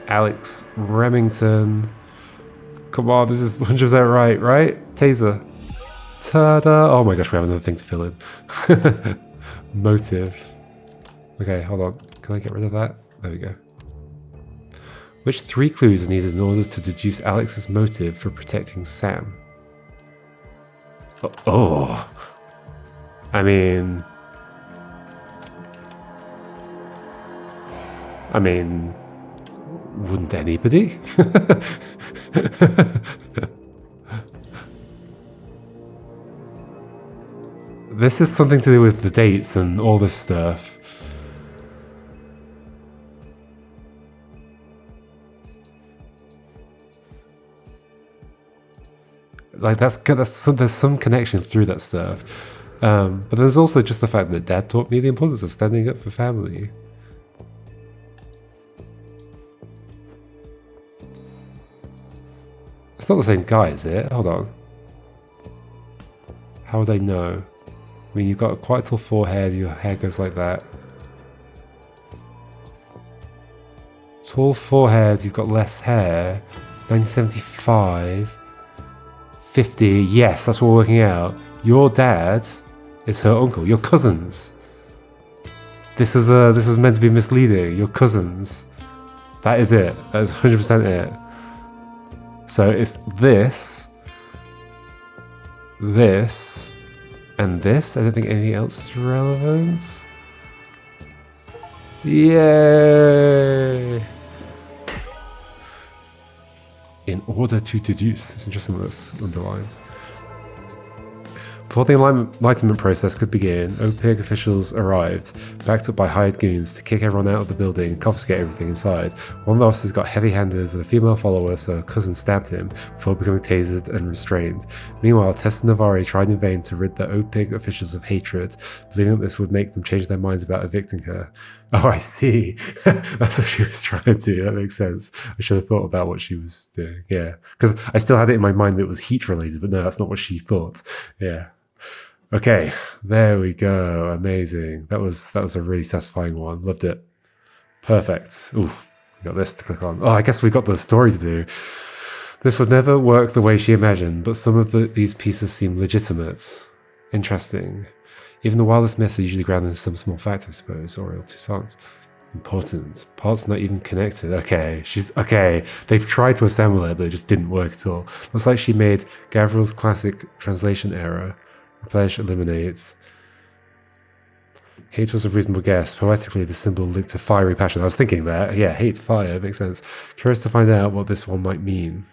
Alex Remington. Come on, this is 100% right? Taser. Ta-da! Oh my gosh, we have another thing to fill in. Motive. Okay, hold on. Can I get rid of that? There we go. Which 3 clues are needed in order to deduce Alex's motive for protecting Sam? Oh. I mean, wouldn't anybody? This is something to do with the dates and all this stuff. Like there's some connection through that stuff. But there's also just the fact that Dad taught me the importance of standing up for family. It's not the same guy, is it? Hold on. How would I know? I mean, you've got quite a tall forehead, your hair goes like that. Tall forehead, you've got less hair. 1975. 50, yes, that's what we're working out. Your dad is her uncle, your cousins. This is meant to be misleading. Your cousins. That is it. That is 100% it. So it's this, and this. I don't think anything else is relevant. Yay! In order to deduce. It's interesting that that's underlined. Before the enlightenment process could begin, OPIG officials arrived, backed up by hired goons, to kick everyone out of the building and confiscate everything inside. One of the officers got heavy-handed with a female follower, so her cousin stabbed him before becoming tasered and restrained. Meanwhile, Tessa Navari tried in vain to rid the OPIG officials of hatred, believing that this would make them change their minds about evicting her. Oh, I see. That's what she was trying to do. That makes sense. I should have thought about what she was doing. Yeah. Because I still had it in my mind that it was heat related, but no, that's not what she thought. Yeah. Okay. There we go. Amazing. That was a really satisfying one. Loved it. Perfect. Ooh, we got this to click on. Oh, I guess we got the story to do. This would never work the way she imagined, but some of these pieces seem legitimate. Interesting. Even the wildest myths are usually grounded in some small fact, I suppose, or real Toussaint. Important. Parts not even connected. Okay, they've tried to assemble it, but it just didn't work at all. Looks like she made Gavril's classic translation error. Replenish, eliminates. Hate was a reasonable guess. Poetically, the symbol linked to fiery passion. I was thinking that. Yeah, hate, fire, makes sense. Curious to find out what this one might mean.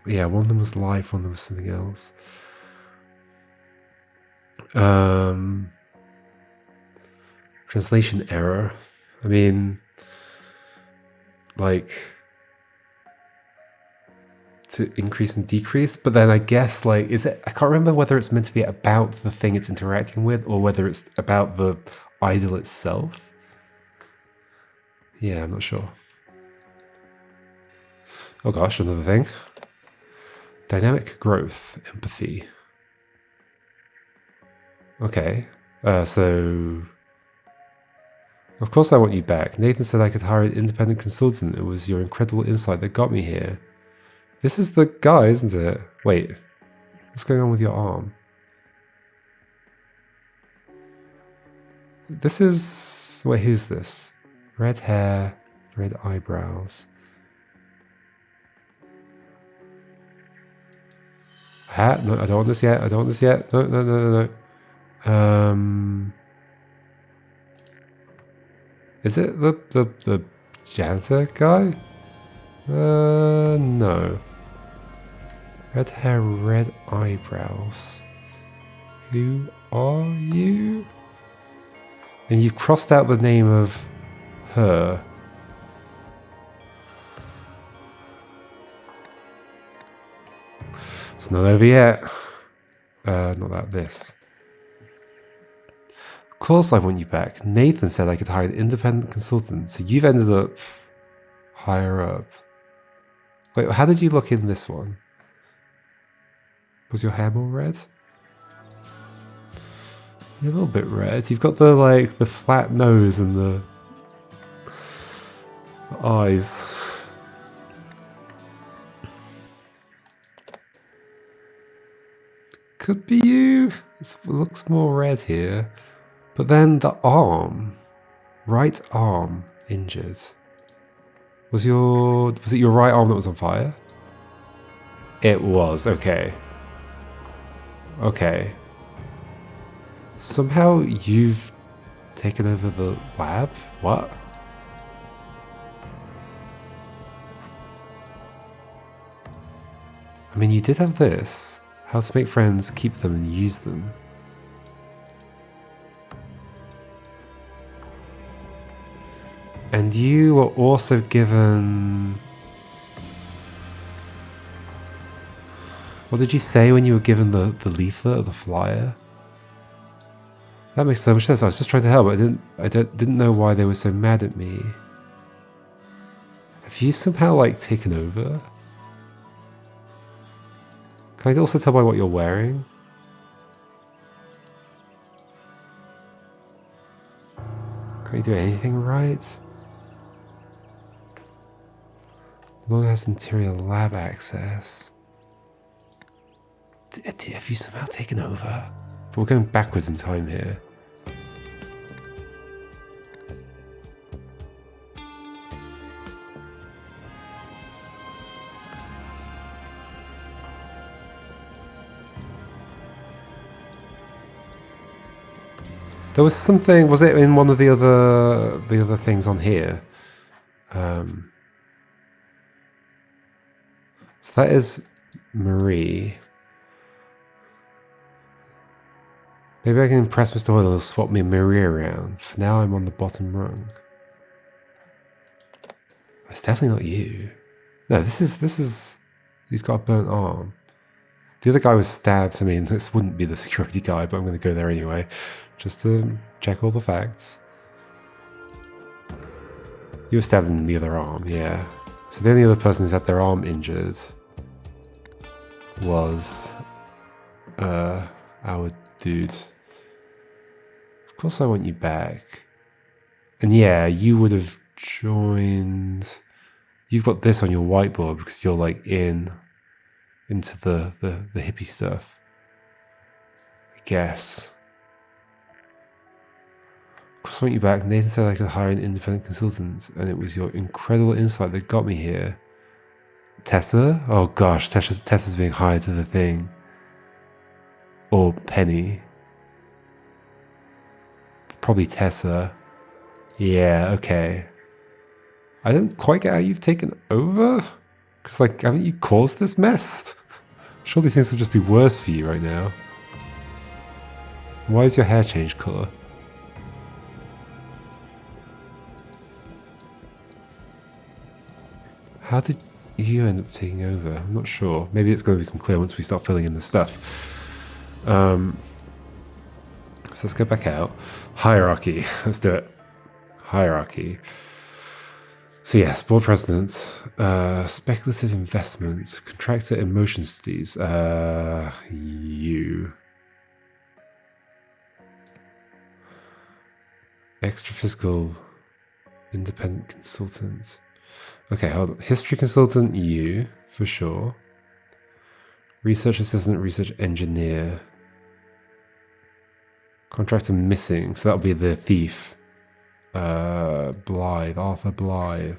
Yeah, one of them was life, one of them was something else. Translation error. I mean, like, to increase and decrease, but then I guess, like, is it, I can't remember whether it's meant to be about the thing it's interacting with or whether it's about the idol itself. Yeah, I'm not sure. Oh gosh, another thing. Dynamic growth, empathy. Okay, so of course I want you back. Nathan said I could hire an independent consultant. It was your incredible insight that got me here. This is the guy, isn't it? Wait, what's going on with your arm? This is... Wait, who's this? Red hair, red eyebrows. Hat? No, I don't want this yet. I don't want this yet. No. Is it the janitor guy? No. Red hair, red eyebrows. Who are you? And you crossed out the name of her. It's not over yet. Not that, this. Of course I want you back. Nathan said I could hire an independent consultant, so you've ended up higher up. Wait, how did you look in this one? Was your hair more red? You're a little bit red. You've got the, like, the flat nose and the... The eyes. Could be you. It looks more red here. But then the arm. Right arm injured. Was it your right arm that was on fire? It was, okay. Okay. Somehow you've taken over the lab? What? I mean, you did have this. How to make friends, keep them, and use them. And you were also given... What did you say when you were given the leaflet or the flyer? That makes so much sense. I was just trying to help. I didn't know why they were so mad at me. Have you somehow like taken over? Can I also tell by what you're wearing? Can't you do anything right? No longer has interior lab access. Have you somehow taken over? But we're going backwards in time here. There was something. Was it in one of the other things on here? So that is Marie. Maybe I can impress Mr. Hoyle and swap me Marie around. For now, I'm on the bottom rung. It's definitely not you. No, this is. He's got a burnt arm. The other guy was stabbed. I mean, this wouldn't be the security guy, but I'm going to go there anyway, just to check all the facts. You were stabbed in the other arm, yeah. So the only other person who's had their arm injured was our dude. Of course I want you back. And yeah, you would have joined... You've got this on your whiteboard because you're like into the hippie stuff. I guess. Of course I want you back. Nathan said I could hire an independent consultant, and it was your incredible insight that got me here. Tessa? Oh gosh, Tessa's being hired to the thing. Or Penny. Probably Tessa. Yeah, okay. I don't quite get how you've taken over. Because, like, haven't you caused this mess? Surely things will just be worse for you right now. Why is your hair changed colour? How did you end up taking over? I'm not sure. Maybe it's going to become clear once we start filling in the stuff. So let's go back out. Hierarchy. Let's do it. Hierarchy. So yes, board president, speculative investments, contractor emotion studies, you. Extra-physical independent consultant. Okay, hold on. History consultant, you, for sure. Research assistant, research engineer. Contractor missing, so that'll be the thief. Blythe, Arthur Blythe.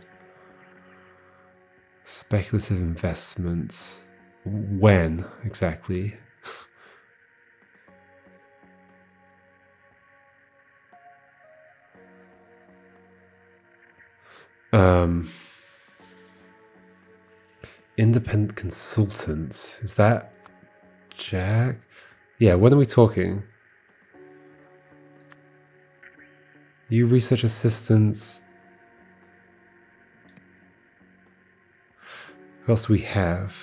Speculative investments. When exactly? Independent consultant. Is that Jack? Yeah, when are we talking? You research assistants. What else do we have?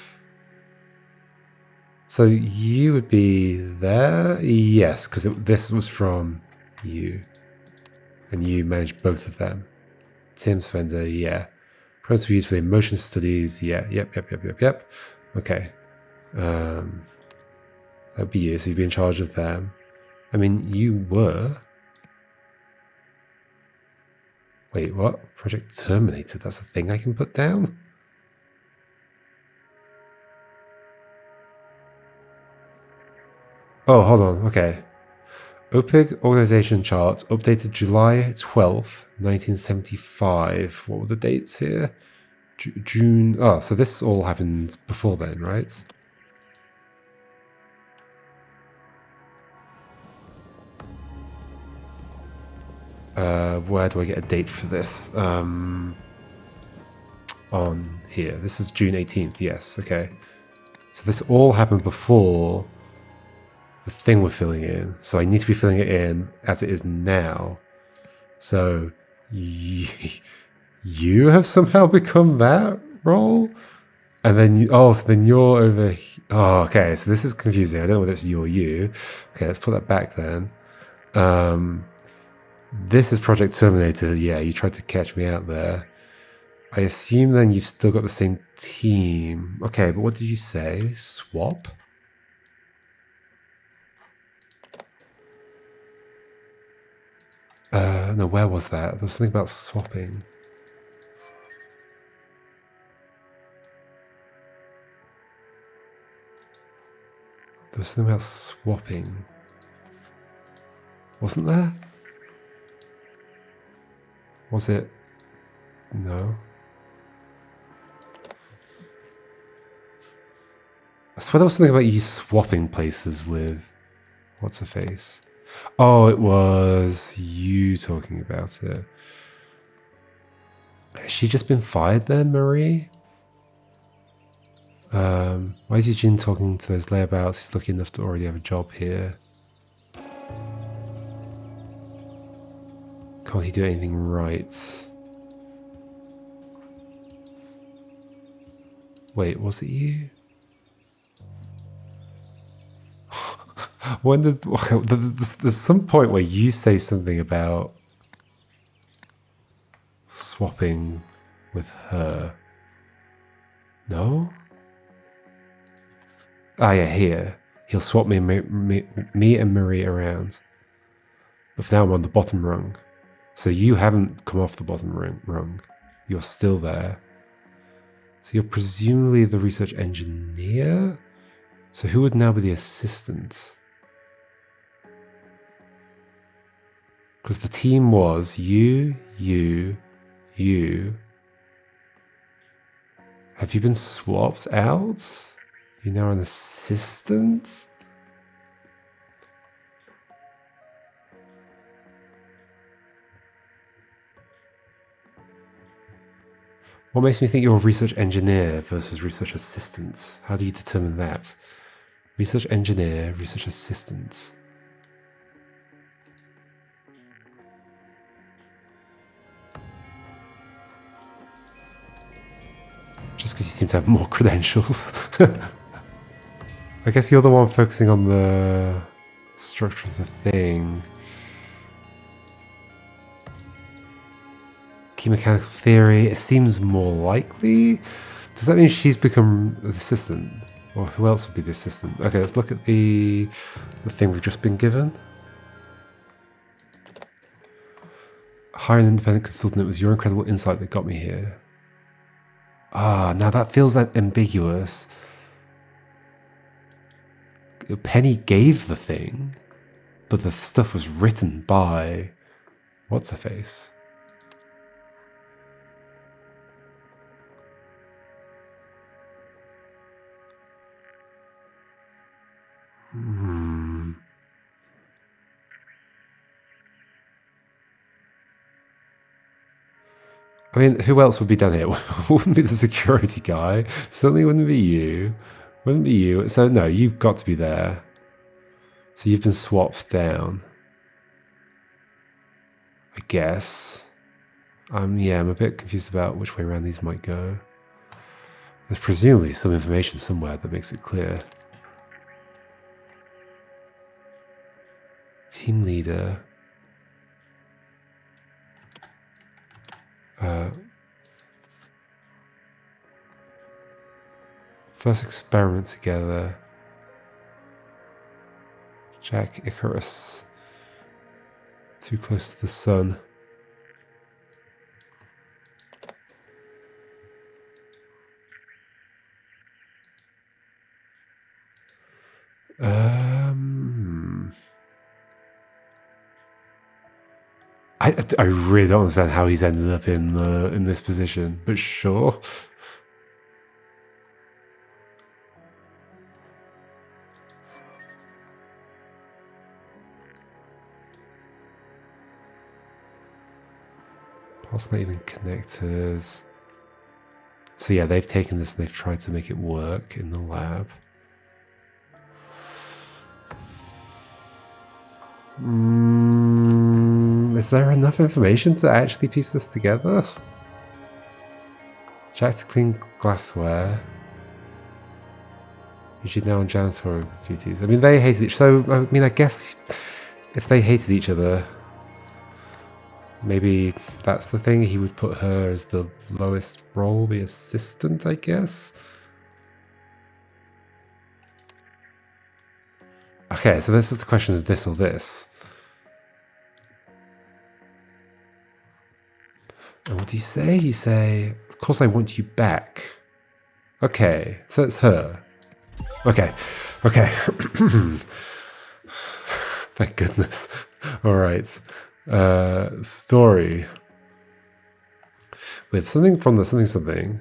So you would be there? Yes, because this was from you. And you managed both of them. Tim Svender, yeah. Programs we use for the emotion studies, yeah. Yep. Okay. That'd be you, so you'd be in charge of them. I mean, you were... Wait, what? Project terminated. That's a thing I can put down? Oh, hold on. Okay. OPIG organization chart updated July 12th, 1975. What were the dates here? June. Oh, so this all happened before then, right? Where do I get a date for this? On here. This is June 18th. Yes, okay. So this all happened before the thing we're filling in. So I need to be filling it in as it is now. So you have somehow become that role? And then so then you're over. Oh, okay. So this is confusing. I don't know whether it's you or you. Okay, let's put that back then. This is Project Terminator. Yeah, you tried to catch me out there. I assume then you've still got the same team. Okay, but what did you say? Swap? No, where was that? There was something about swapping. There was something about swapping. Wasn't there? Was it? No. I swear there was something about you swapping places with... What's her face? Oh, it was you talking about it. Has she just been fired then, Marie? Why is Eugene talking to those layabouts? He's lucky enough to already have a job here. Can't he do anything right? Wait, was it you? When did... There's some point where you say something about swapping with her. No? Ah, yeah, here. He'll swap me and Marie around. But for now I'm on the bottom rung. So you haven't come off the bottom rung. You're still there. So you're presumably the research engineer? So who would now be the assistant? Because the team was you. Have you been swapped out? You're now an assistant? What makes me think you're a research engineer versus research assistant? How do you determine that? Research engineer, research assistant. Just because you seem to have more credentials. I guess you're the one focusing on the structure of the thing. Key mechanical theory, it seems more likely. Does that mean she's become the assistant? Or who else would be the assistant? Okay, let's look at the thing we've just been given. Hire an independent consultant. It was your incredible insight that got me here. Ah, now that feels ambiguous. Penny gave the thing, but the stuff was written by... What's-her-face? I mean, who else would be down here? Wouldn't be the security guy. Certainly wouldn't be you. Wouldn't be you. So no, you've got to be there. So you've been swapped down. I guess. Yeah, I'm a bit confused about which way around these might go. There's presumably some information somewhere that makes it clear. Team leader. First experiment together. Jack Icarus. Too close to the sun. I really don't understand how he's ended up in this position, but sure. Parts not even connected. So yeah, they've taken this and they've tried to make it work in the lab. Is there enough information to actually piece this together? Jack to clean glassware. Usually now on janitorial duties. I mean, they hated each other. So, I mean, I guess if they hated each other, maybe that's the thing. He would put her as the lowest role, the assistant, I guess. Okay, so this is the question of this or this. And what do you say? You say, of course I want you back. Okay, so it's her. Okay. Thank goodness. Alright. Story. With something from the something,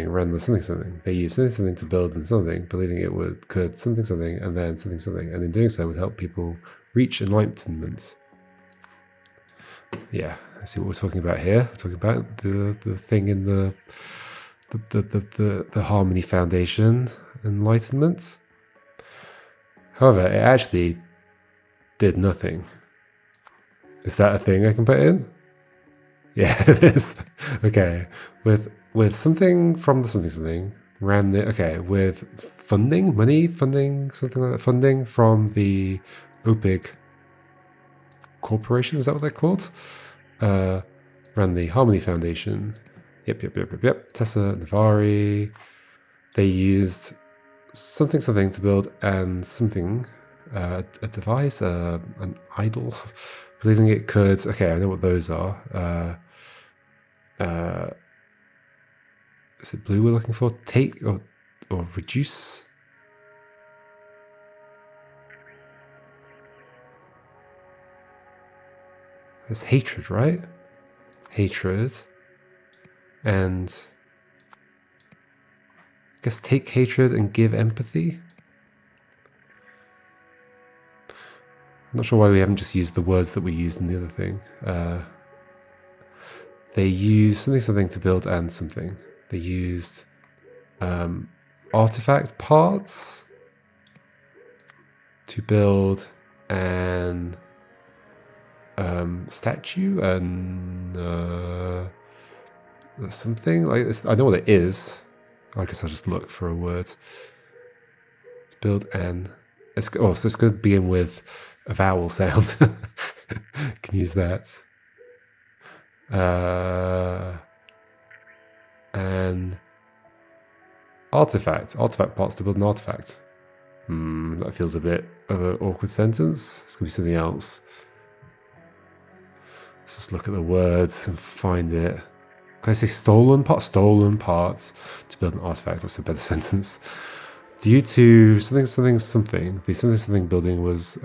ran the something. They used something to build and something, believing it could something, and then something, and in doing so would help people reach enlightenment. Yeah, I see what we're talking about here. We're talking about the thing in the Harmony Foundation, enlightenment. However, it actually did nothing. Is that a thing I can put in? Yeah, it is. Okay, with something from the something ran the with funding, something like that, funding from the OPIG Corporation. Is that what they're called? Ran the Harmony Foundation. Yep. Tessa Navari. They used something to build and something, a device, an idol, believing it could. Okay, I know what those are. Is it blue we're looking for? Take or reduce? It's hatred, right? Hatred. And I guess take hatred and give empathy. I'm not sure why we haven't just used the words that we used in the other thing. They used something to build and something. They used artifact parts to build an statue and something like this. I know what it is. I guess I'll just look for a word. To build an. So it's going to begin with a vowel sound. Can use that. An artifact parts to build an artifact. That feels a bit of an awkward sentence. It's gonna be something else. Let's just look at the words and find it. Can I say stolen parts to build an artifact? That's a better sentence. Due to something, the something building was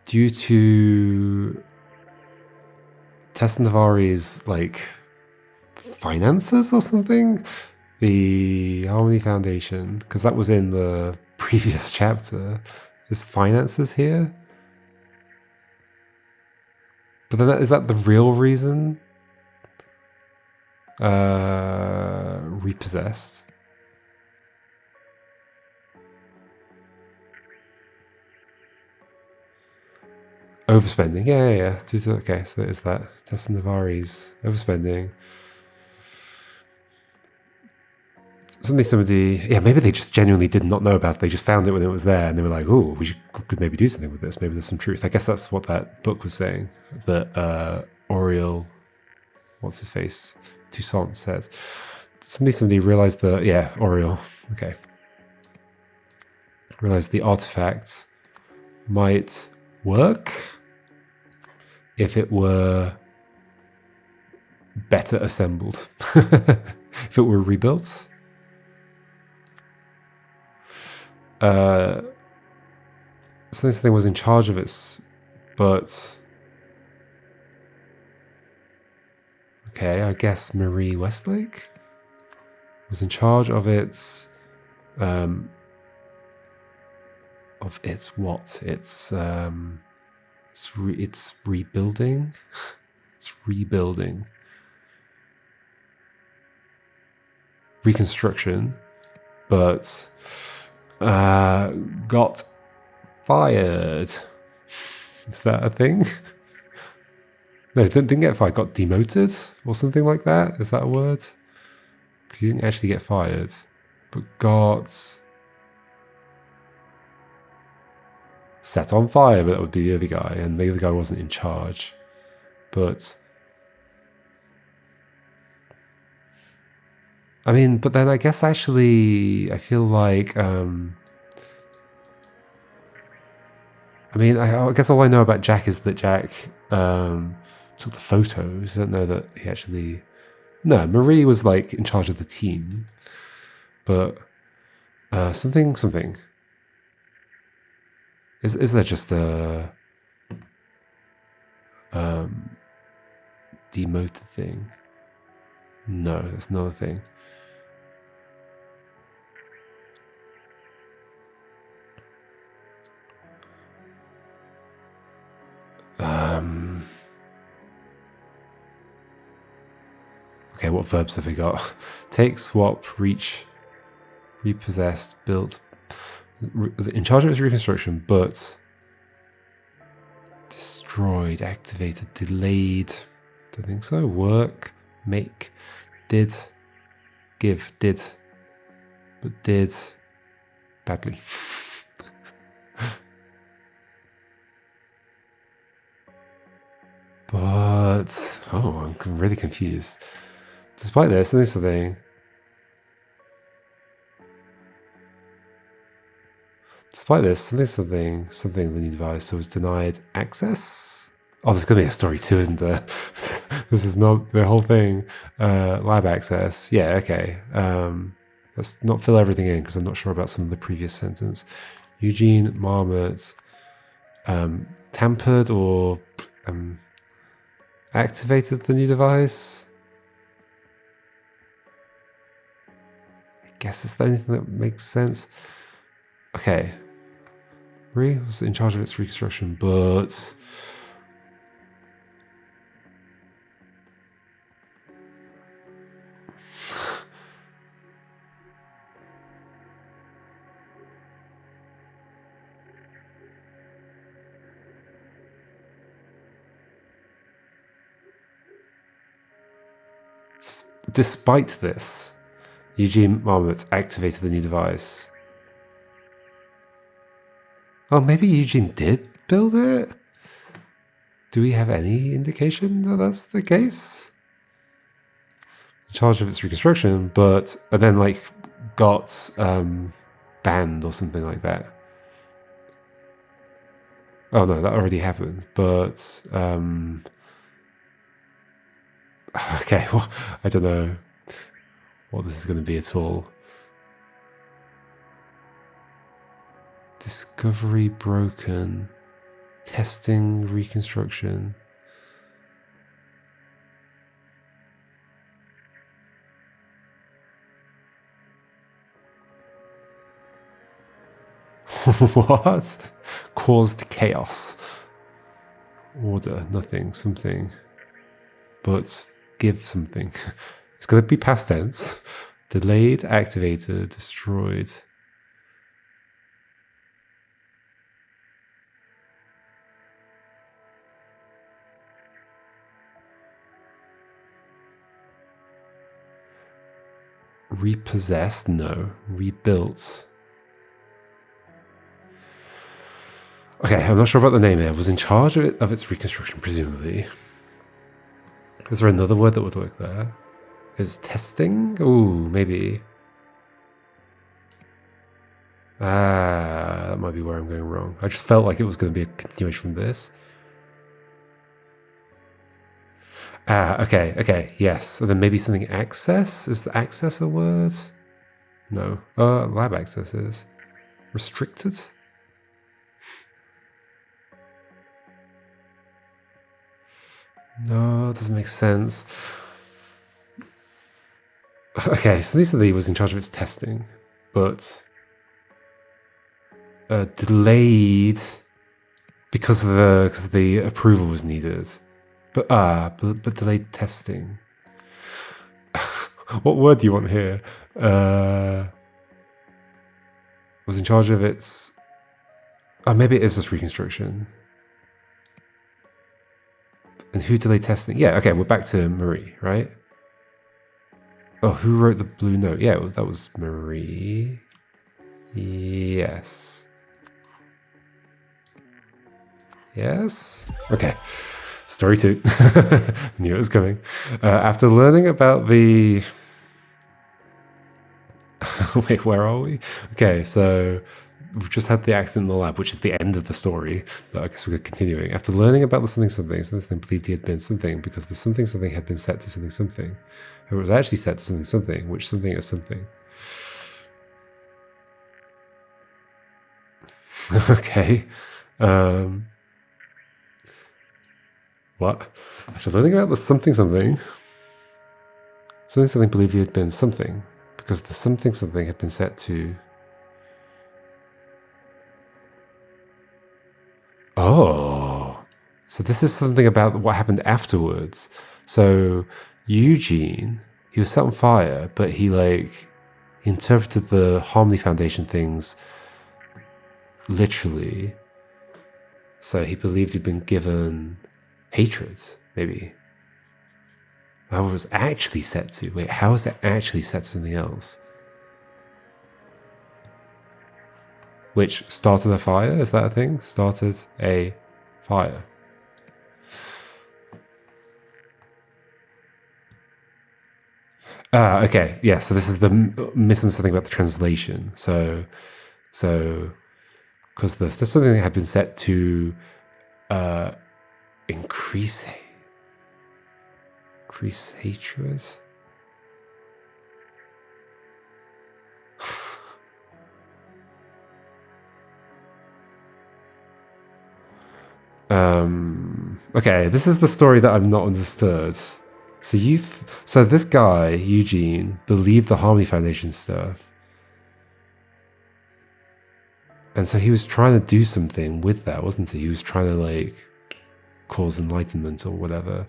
due to Tessa Navari's finances or something, the Harmony Foundation, because that was in the previous chapter, is finances here. But then is that the real reason? Repossessed. Overspending, yeah. Okay, so that is that. Tessa Navari's overspending. Somebody, maybe they just genuinely did not know about it. They just found it when it was there, and they were like, "Oh, we could maybe do something with this. Maybe there's some truth." I guess that's what that book was saying. That Oriel, what's his face, Toussaint said. Somebody realized that, Oriel. Okay, realized the artifact might work if it were better assembled, if it were rebuilt. Something was in charge of it, but Okay, I guess Marie Westlake was in charge of its what? It's rebuilding. It's rebuilding. Reconstruction, but got fired. Is that a thing? No, didn't get fired. Got demoted or something like that. Is that a word? He didn't actually get fired, but got set on fire. But that would be the other guy, and the other guy wasn't in charge. But I mean, but then I guess actually, I feel like. I mean, I guess all I know about Jack is that Jack took the photos. I don't know that he actually. No, Marie was like in charge of the team, but something. Is there just a demoted thing? No, that's not a thing. Okay, what verbs have we got? Take, swap, reach, repossessed, built. Was it in charge of its reconstruction, but destroyed, activated, delayed. Don't think so. Work, make, did, give, did, but did badly. But I'm really confused. Despite this, and this is the thing. Despite this, something the new device so was denied access. Oh, there's gonna be a story too, isn't there? This is not the whole thing. Lab access. Yeah, okay. Let's not fill everything in because I'm not sure about some of the previous sentence. Eugene Marmot tampered or activated the new device. I guess it's the only thing that makes sense. Okay. Marie was in charge of its reconstruction, but despite this, Eugene Marmot activated the new device. Oh, maybe Eugene did build it? Do we have any indication that that's the case? In charge of its reconstruction, but and then like got banned or something like that. Oh no, that already happened. But okay, well, I don't know what this is going to be at all. Discovery broken. Testing reconstruction. What? Caused chaos. Order, nothing, something. But give something. It's going to be past tense. Delayed, activated, destroyed. Repossessed? No. Rebuilt. Okay, I'm not sure about the name here. Was in charge of its reconstruction, presumably. Is there another word that would work there? Is testing? Ooh, maybe. That might be where I'm going wrong. I just felt like it was going to be a continuation from this. Okay, yes. So then maybe something access? Is the access a word? No. Lab access is. Restricted? No, it doesn't make sense. Okay, so this was in charge of its testing, but delayed because the approval was needed. But delayed testing. What word do you want here? Was in charge of its. Oh, maybe it is just reconstruction. And who delayed testing? Yeah, okay, we're back to Marie, right? Oh, who wrote the blue note? Yeah, that was Marie. Yes. Yes? Okay. Story 2. Knew it was coming. After learning about the... Wait, where are we? Okay, so we've just had the accident in the lab, which is the end of the story. But I guess we're continuing. After learning about the something believed he had been something because the something had been set to something. It was actually set to something, which something is something. Okay. What? After learning about the something believed he had been something because the something had been set to. Oh, so this is something about what happened afterwards. So Eugene, he was set on fire, but he interpreted the Harmony Foundation things literally. So he believed he'd been given hatred, maybe. How it was actually set to? Wait, how is it actually set to something else? Which started a fire? Is that a thing? Started a fire. Okay, yeah, so this is the missing something about the translation. So, because the something had been set to increase hatred. Okay, this is the story that I've not understood. So this guy Eugene believed the Harmony Foundation stuff, and so he was trying to do something with that, wasn't he? He was trying to cause enlightenment or whatever.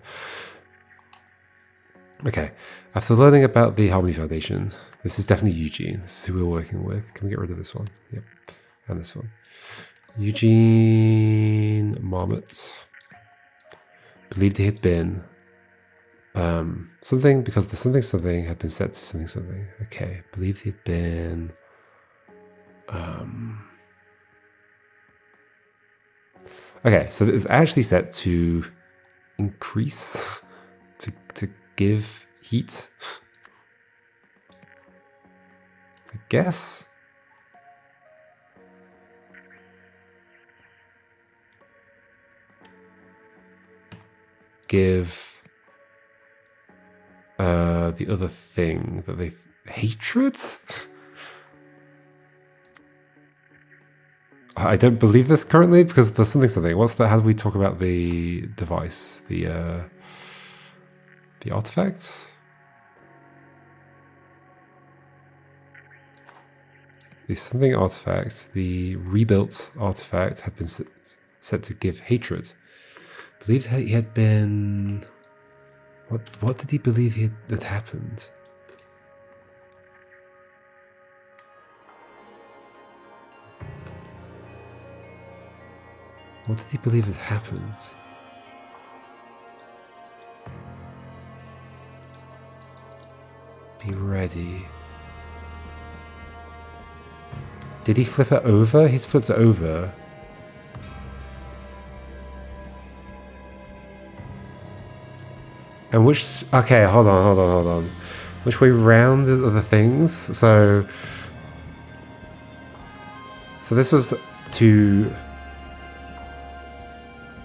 Okay, after learning about the Harmony Foundation, this is definitely Eugene. This is who we're working with. Can we get rid of this one? Yep, and this one. Eugene Marmot believed he had been something because the something had been set to something. Okay, believed he had been okay, so it was actually set to increase to give heat. I guess. Give the other thing that they hatred. I don't believe this currently because there's something. What's that? How do we talk about the device? The artifact. The something artifact. The rebuilt artifact had been set to give hatred. Believed he had been. What did he believe had happened? What did he believe had happened? Be ready. Did he flip it over? He's flipped it over. And which... Okay, hold on. Which way round are the things? So this was to...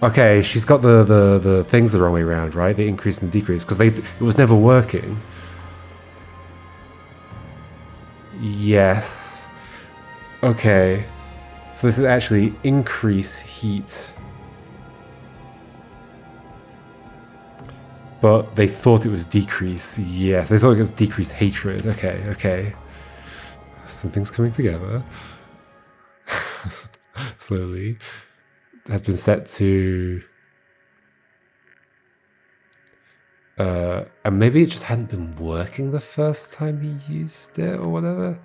Okay, she's got the things the wrong way around, right? The increase and decrease, because it was never working. Yes. Okay. So this is actually increase heat. But they thought it was decrease. Yes, they thought it was decreased hatred. Okay, okay. Something's coming together. Slowly. Has been set to... and maybe it just hadn't been working the first time he used it or whatever.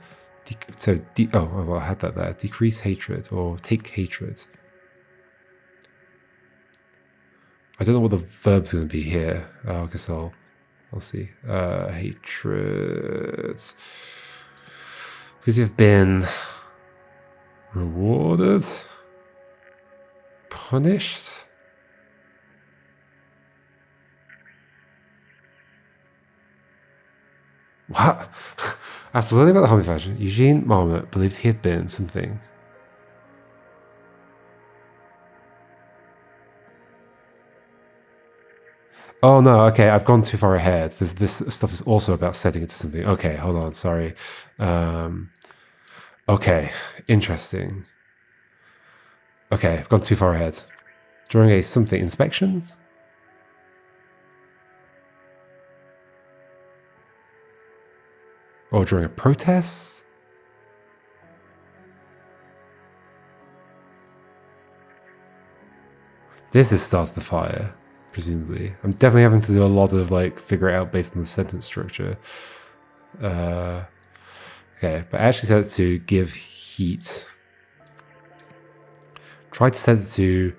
Well, I had that there. Decrease hatred or take hatred. I don't know what the verb's going to be here. I guess I'll see. Hatred. Could have been rewarded, punished. What? After learning about the homing faction, Eugene Marmot believed he had been something. Oh no, okay, I've gone too far ahead. This stuff is also about setting it to something. Okay, hold on, sorry. Okay, interesting. Okay, I've gone too far ahead. During a something inspection? Or during a protest? This is start of the fire, presumably. I'm definitely having to do a lot of like figure it out based on the sentence structure. Okay, but I actually set it to give heat. Tried to set it to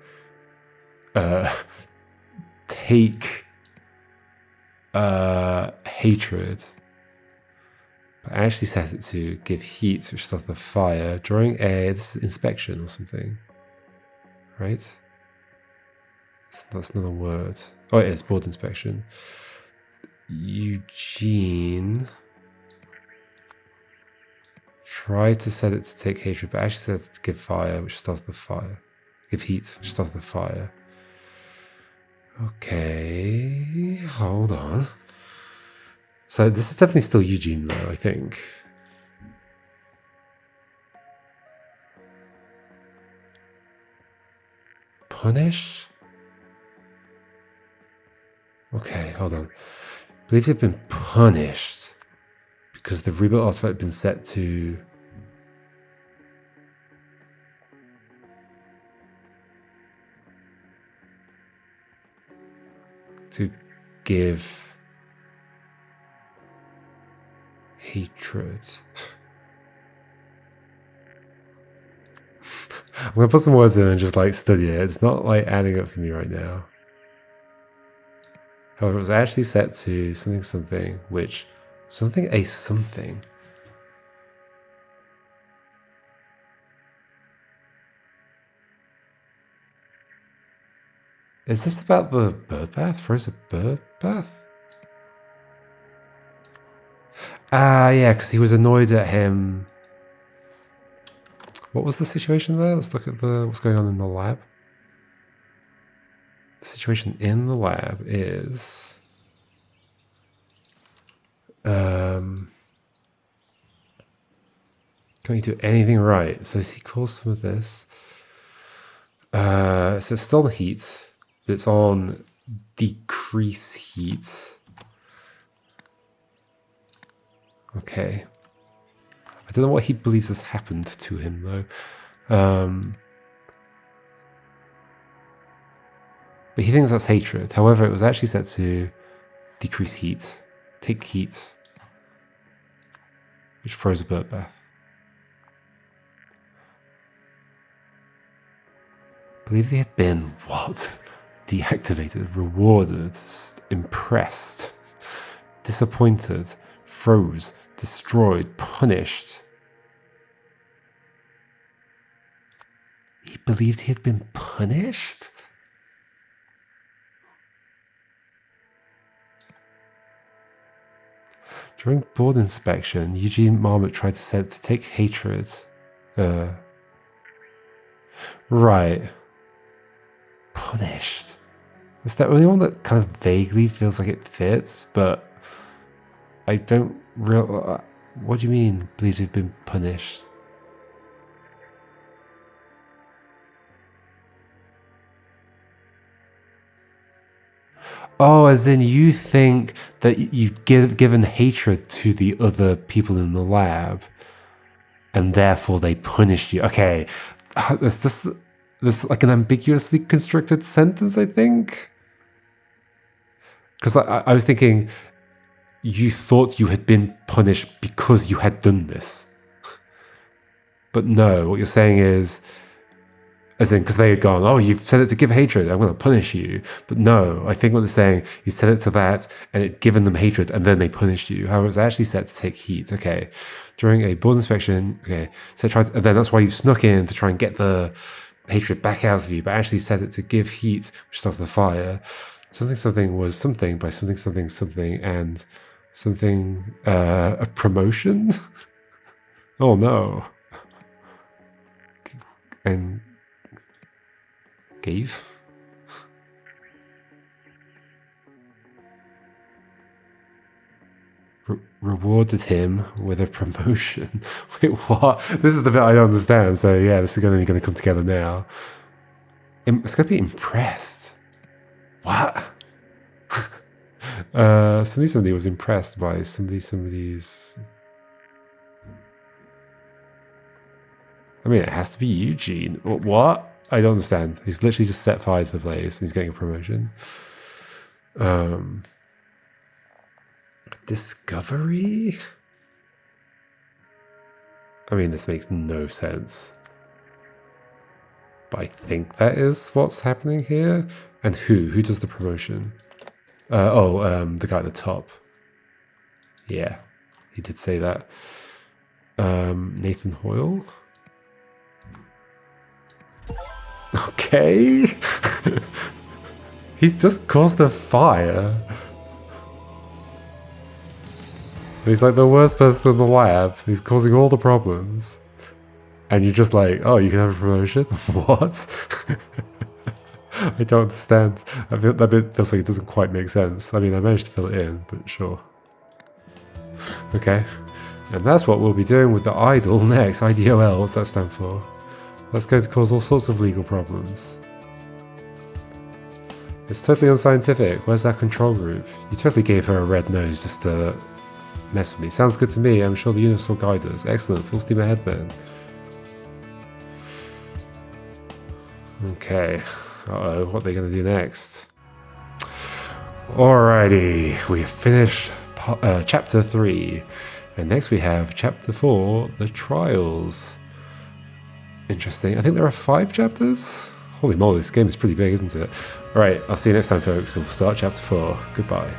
take hatred. But I actually set it to give heat, which starts the fire during this is inspection or something. Right? That's another word. Oh, it is board inspection. Eugene tried to set it to take hatred, but actually set it to give fire, which starts the fire. Give heat, which starts the fire. Okay, hold on. So this is definitely still Eugene, though, I think. Punish? Okay, hold on. I believe they've been punished because the reboot artifact had been set to... to give hatred. I'm gonna put some words in and just like study it. It's not like adding up for me right now. However, it was actually set to something, which something. Is this about the bird bath? Frozen bird bath? Ah, yeah, because he was annoyed at him. What was the situation there? Let's look at what's going on in the lab. The situation in the lab is... can't you do anything right? So he calls some of this. So it's still on heat, but it's on decrease heat. Okay. I don't know what he believes has happened to him, though. But he thinks that's hatred. However, it was actually set to decrease heat. Take heat. Which throws a bird bath. I believe they had been, what? Deactivated, rewarded, impressed, disappointed, froze, destroyed, punished. He believed he had been punished? During board inspection, Eugene Marmot tried to set it to take hatred. Right. Punished. Is that the only one that kind of vaguely feels like it fits, but I don't real. What do you mean, believe they've been punished? Oh, as in you think that you've given hatred to the other people in the lab, and therefore they punished you. Okay, that's just like an ambiguously constructed sentence, I think. Because I was thinking you thought you had been punished because you had done this. But no, what you're saying is, as in, because they had gone, oh, you've said it to give hatred, I'm going to punish you. But no, I think what they're saying, you said it to that, and it given them hatred, and then they punished you. However, it was actually set to take heat. Okay, during a board inspection, okay, so and then that's why you snuck in to try and get the hatred back out of you, but actually set it to give heat, which started the fire. Something was something by something, and something, a promotion? Oh no. And gave? Rewarded him with a promotion. Wait, what? This is the bit I don't understand. So yeah, this is only going to come together now. It's going to be impressed. What? Somebody was impressed by somebody's. I mean, it has to be Eugene. What? I don't understand. He's literally just set fire to the place and he's getting a promotion. Discovery? I mean, this makes no sense. But I think that is what's happening here. And who? Who does the promotion? The guy at the top. Yeah, he did say that. Nathan Hoyle? Okay. He's just caused a fire. He's like the worst person in the lab. He's causing all the problems. And you're just like, oh, you can have a promotion? What? I don't understand. That bit feels like it doesn't quite make sense. I mean, I managed to fill it in, but sure. Okay. And that's what we'll be doing with the idol next. IDOL, what's that stand for? That's going to cause all sorts of legal problems. It's totally unscientific. Where's that control group? You totally gave her a red nose just to mess with me. Sounds good to me. I'm sure the universe will guide us. Excellent. Full steam ahead then. Okay. Uh-oh. What are they going to do next? Alrighty. We've finished chapter 3. And next we have chapter 4, The Trials. Interesting. I think there are 5 chapters. Holy moly, this game is pretty big, isn't it? Alright, I'll see you next time, folks. We'll start chapter 4. Goodbye.